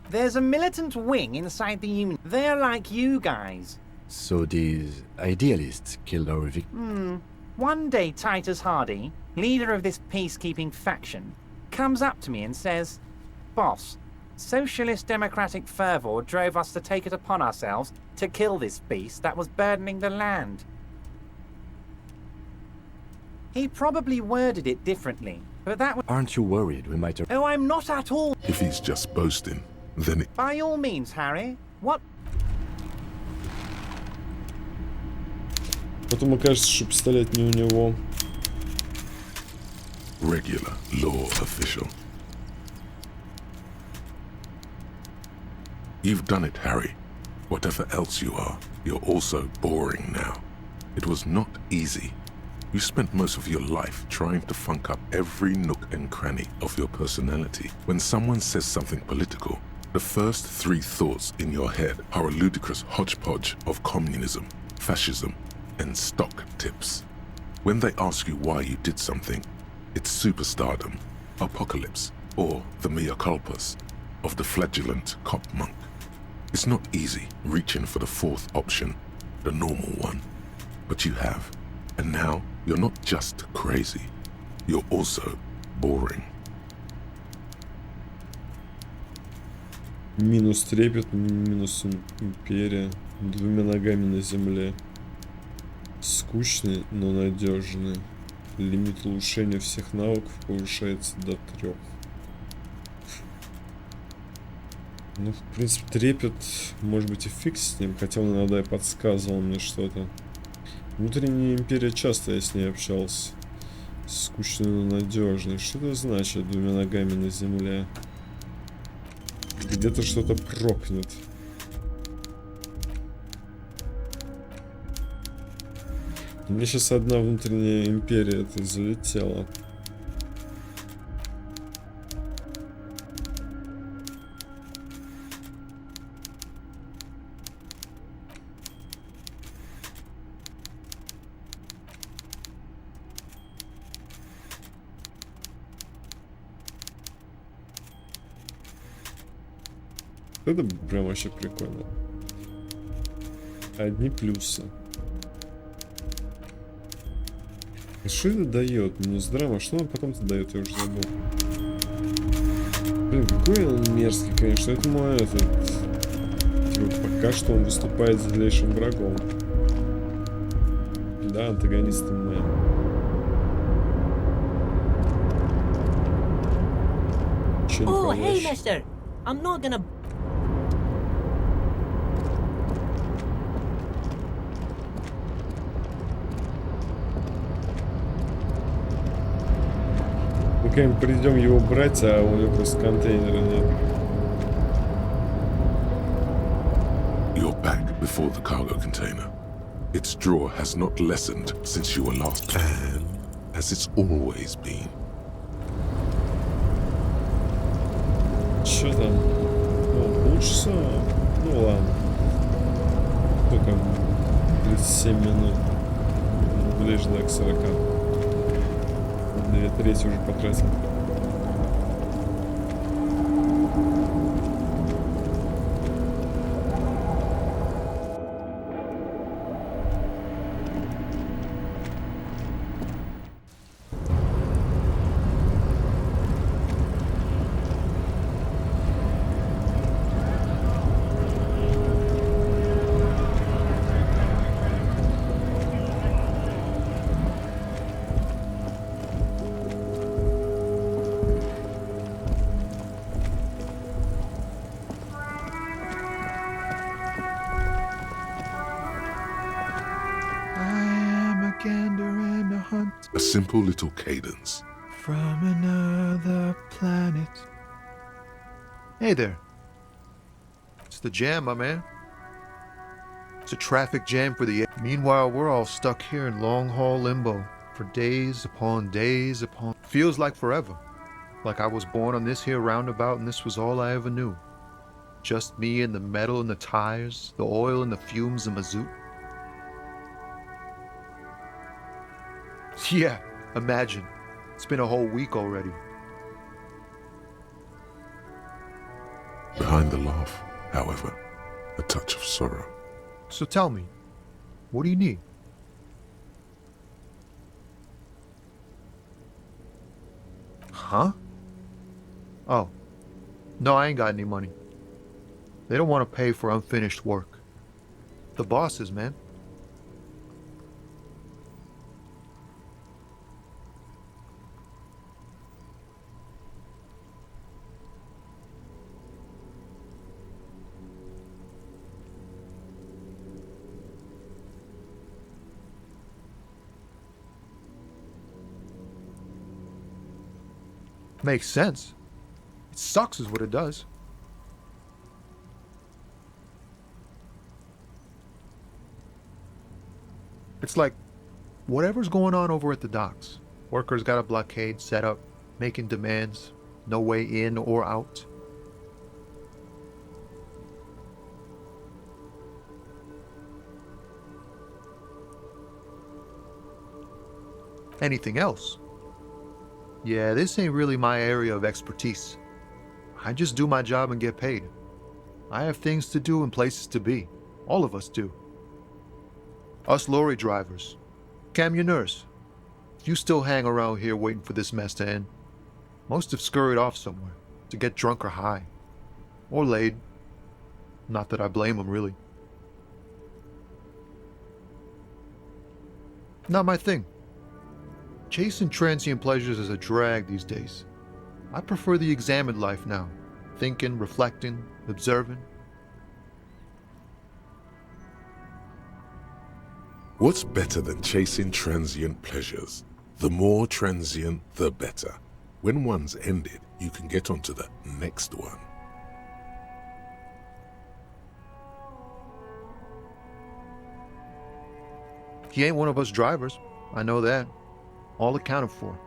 There's a militant wing inside the Union. They're like you guys. So these idealists killed our victim? One day Titus Hardy, leader of this peacekeeping faction, comes up to me and says, "Boss, socialist democratic fervor drove us to take it upon ourselves to kill this beast that was burdening the land." He probably worded it differently, but that was... Aren't you worried we might... Oh, I'm not at all. If he's just boasting, then it... By all means, Harry. What... Потом окажется, что пистолет не у него. Regular law official. You've done it, Harry. Whatever else you are, you're also boring now. It was not easy. You spent most of your life trying to funk up every nook and cranny of your personality. When someone says something political, the first 3 thoughts in your head are a ludicrous hodgepodge of communism, fascism, and stock tips. When they ask you why you did something, it's superstardom, apocalypse, or the mea culpas of the flagellant cop monk. It's not easy reaching for the 4th option, the normal one, but you have. And now, you're not just crazy, you're also boring. Минус трепет, минус империя. 2 ногами на земле. Скучный, но надежный. Лимит улучшения всех навыков повышается до 3. Ну, в принципе, трепет, может быть, и фиг с ним, хотя он иногда и подсказывал мне что-то. Внутренняя империя, часто я с ней общался. Скучный, но надежный. Что это значит, 2 ногами на земле? Где-то что-то прокнет. Мне сейчас одна внутренняя империя это залетела. Это прям вообще прикольно. Одни плюсы. Что это дает? Минус драма. Что он потом-то дает? Я уже забыл. Блин, какой он мерзкий, конечно. Это мой этот... Типа, пока что он выступает злейшим врагом. Да, антагонистом моим. Oh, hey, mister. I'm not gonna... Пока мы придем его брать, а у него просто контейнера нет. You're back before the cargo container. Its draw has not lessened since you were last, and as it's always been. Чё там? О, полчаса. Ну ладно. Сколько? 37 минут. Ближе к 40. 2/3 уже потратил. A simple little cadence. From another planet. Hey there. It's the jam, my man. It's a traffic jam for the... Meanwhile, we're all stuck here in long-haul limbo for days upon days upon... Feels like forever. Like I was born on this here roundabout and this was all I ever knew. Just me and the metal and the tires, the oil and the fumes and mazout. Yeah, imagine. It's been a whole week already. Behind the laugh, however, a touch of sorrow. So tell me, what do you need? Huh? Oh. No, I ain't got any money. They don't want to pay for unfinished work. The bosses, man. Makes sense. It sucks is what it does. It's like, whatever's going on over at the docks. Workers got a blockade set up, making demands, no way in or out. Anything else? Yeah, this ain't really my area of expertise. I just do my job and get paid. I have things to do and places to be. All of us do. Us lorry drivers, camionneurs. If you still hang around here waiting for this mess to end, most have scurried off somewhere to get drunk or high. Or laid. Not that I blame them, really. Not my thing. Chasing transient pleasures is a drag these days. I prefer the examined life now. Thinking, reflecting, observing. What's better than chasing transient pleasures? The more transient, the better. When one's ended, you can get onto the next one. He ain't one of us drivers. I know that. All accounted for.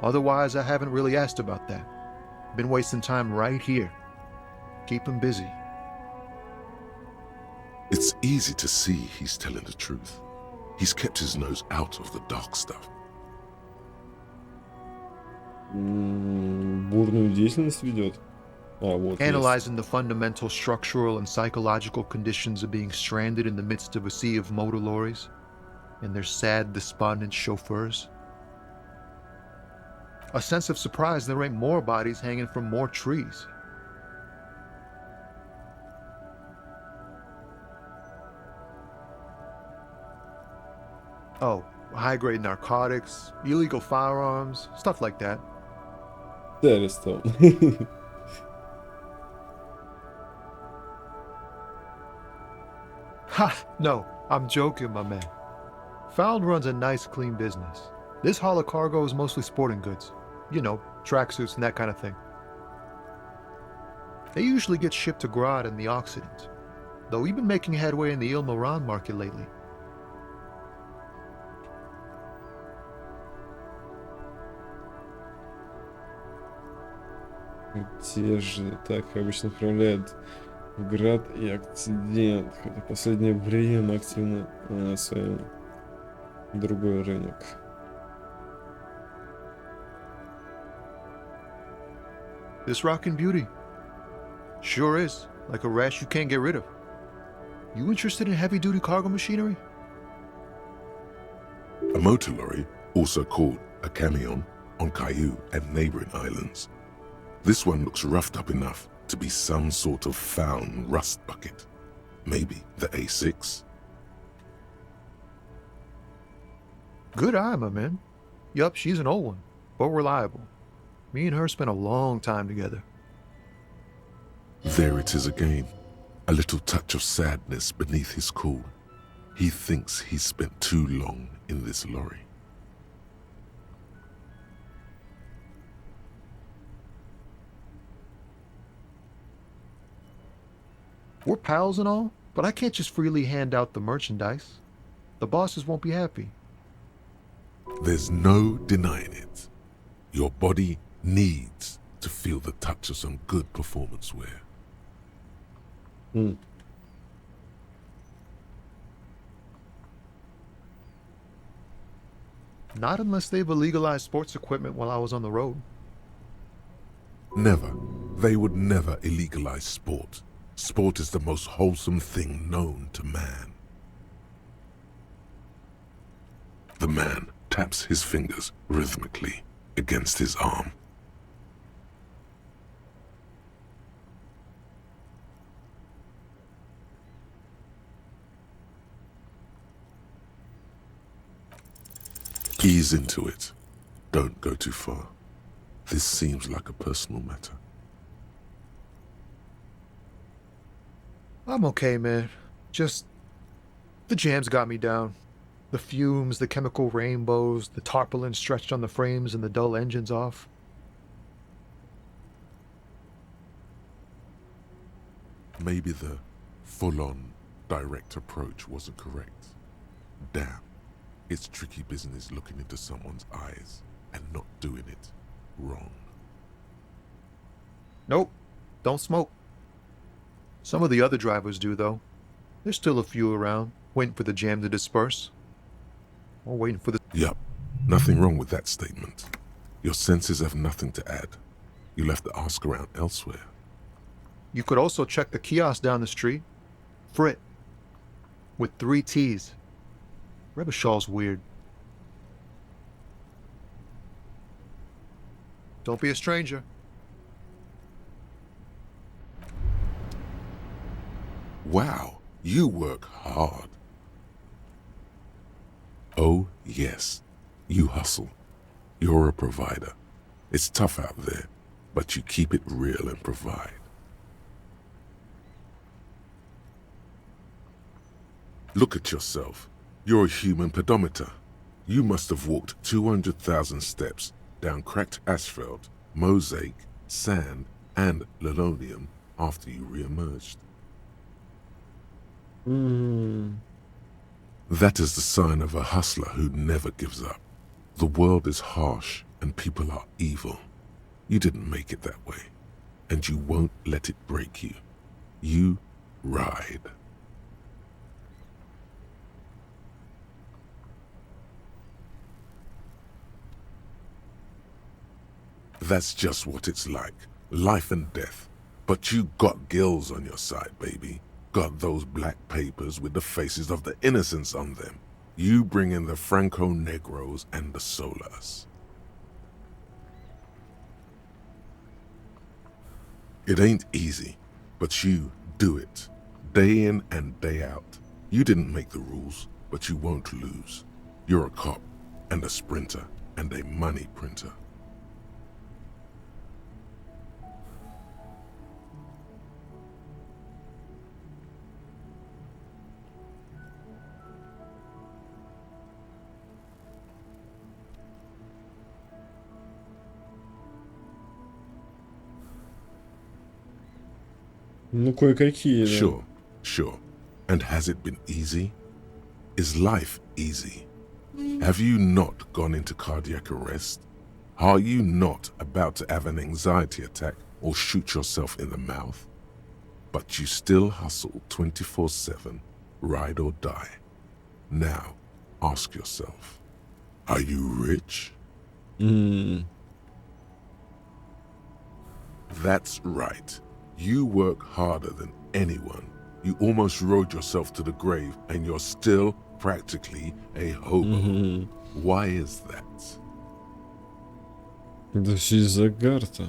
Otherwise, I haven't really asked about that. Been wasting time right here. Keep him busy. It's easy to see he's telling the truth. He's kept his nose out of the dark stuff. Бурную деятельность ведет. Вот Analyzing the fundamental structural and psychological conditions of being stranded in the midst of a sea of motor lorries and their sad, despondent chauffeurs. A sense of surprise there ain't more bodies hanging from more trees. Oh, high-grade narcotics, illegal firearms, stuff like that. That is tough. Ha! No, I'm joking, my man. Found runs a nice, clean business. This haul of cargo is mostly sporting goods. You know, tracksuits and that kind of thing. They usually get shipped to Grad in the Occident, though we've been making headway in the Il-Moran market lately. Те же так обычно отправляют в Град и Окцидент, хотя в последнее время активно осваиваем другой рынок. This rockin' beauty. Sure is, like a rash you can't get rid of. You interested in heavy-duty cargo machinery? A motor lorry, also called a camion, on Caillou and neighboring islands. This one looks roughed up enough to be some sort of found rust bucket. Maybe the A6. Good eye, my man. Yup, she's an old one, but reliable. Me and her spent a long time together. There it is again. A little touch of sadness beneath his cool. He thinks he's spent too long in this lorry. We're pals and all, but I can't just freely hand out the merchandise. The bosses won't be happy. There's no denying it. Your body needs to feel the touch of some good performance wear. Not unless they've illegalized sports equipment while I was on the road. Never. They would never illegalize sport. Sport is the most wholesome thing known to man. The man taps his fingers rhythmically against his arm. Ease into it. Don't go too far. This seems like a personal matter. I'm okay, man. Just... the jams got me down. The fumes, the chemical rainbows, the tarpaulin stretched on the frames and the dull engines off. Maybe the full-on direct approach wasn't correct. Damn. It's tricky business looking into someone's eyes and not doing it wrong. Nope. Don't smoke. Some of the other drivers do, though. There's still a few around, waiting for the jam to disperse. Or waiting for the... Yup. Nothing wrong with that statement. Your senses have nothing to add. You left the ask around elsewhere. You could also check the kiosk down the street. Frit. With 3 T's. Rebishaw's weird. Don't be a stranger. Wow, you work hard. Oh, yes, you hustle. You're a provider. It's tough out there, but you keep it real and provide. Look at yourself. You're a human pedometer. You must have walked 200,000 steps down cracked asphalt, mosaic, sand, and linoleum after you re-emerged. That is the sign of a hustler who never gives up. The world is harsh and people are evil. You didn't make it that way, and you won't let it break you. You ride. That's just what it's like. Life and death. But you got gills on your side, baby. Got those black papers with the faces of the innocents on them. You bring in the Franco-Negros and the Solas. It ain't easy, but you do it. Day in and day out. You didn't make the rules, but you won't lose. You're a cop, and a sprinter, and a money printer. Ну, кое-какие, да. Sure, sure. And has it been easy? Is life easy? Have you not gone into cardiac arrest? Are you not about to have an anxiety attack or shoot yourself in the mouth? But you still hustle 24/7, ride or die. Now, ask yourself, are you rich? That's right. You work harder than anyone. You almost rode yourself to the grave and you're still practically a hobo. Why is that? Да все из-за Гарта.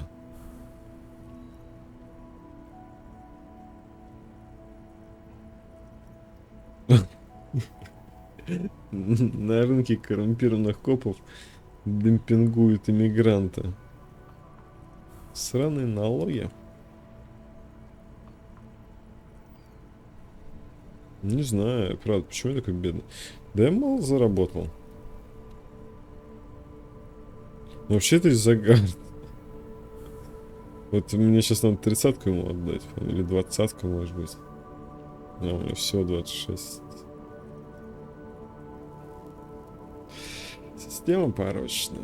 На рынке коррумпированных копов демпингуют иммигранта. Сраные налоги. Не знаю, правда, почему я такой бедный? Да я мало заработал. Но вообще это из-за Гарта. Вот мне сейчас надо 30-ку ему отдать, или 20-ку, может быть. А, у меня всего 26. Система порочная.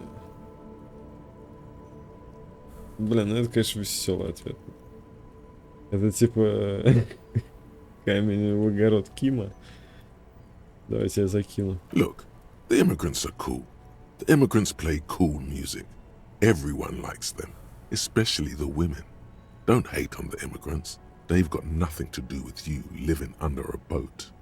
Блин, ну это, конечно, веселый ответ. Это типа камень в огород Кима. Давайте я закину. Look, the immigrants are cool. The immigrants play cool music. Everyone likes them, especially the women. Don't hate on the immigrants. They've got nothing to do with you living under a boat.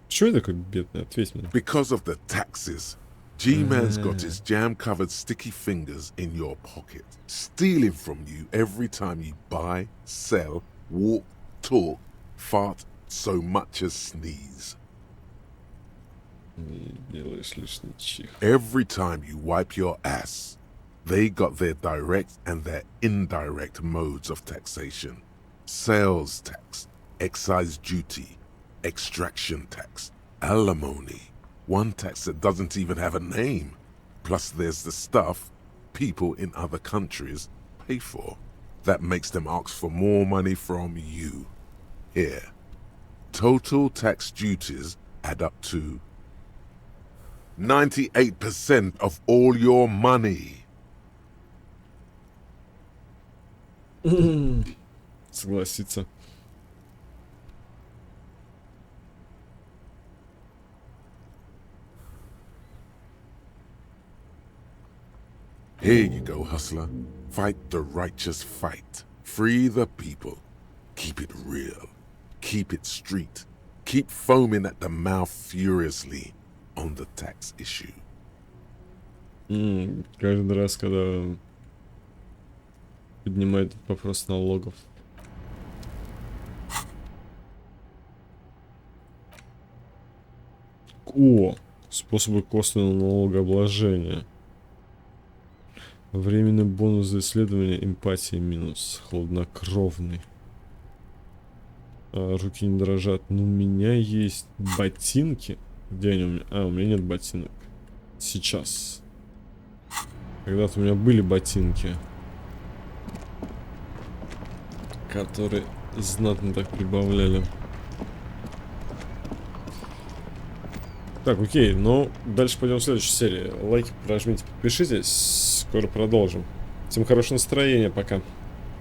Чё я такой бедный? Ответь мне. Because of the taxes. G-Man's got his jam-covered sticky fingers in your pocket, stealing from you every time you buy, sell, walk, talk, fart, so much as sneeze. Every time you wipe your ass, they got their direct and their indirect modes of taxation. Sales tax, excise duty, extraction tax, alimony. One tax that doesn't even have a name. Plus there's the stuff people in other countries pay for. That makes them ask for more money from you. Here. Total tax duties add up to 98% of all your money. Согласиться. Here you go, hustler. Fight the righteous fight. Free the people. Keep it real. Keep it street. Keep foaming at the mouth furiously on the tax issue. Каждый раз, когда поднимает вопрос налогов. О! Способы косвенного налогообложения. Временный бонус за исследование, эмпатия минус, хладнокровный. Руки не дрожат. Ну, у меня есть ботинки. Где они у меня? А, у меня нет ботинок. Сейчас. Когда-то у меня были ботинки, которые знатно так прибавляли. Так, окей, ну, дальше пойдем в следующей серии. Лайки прожмите, подпишитесь. Скоро продолжим. Всем хорошего настроения, пока.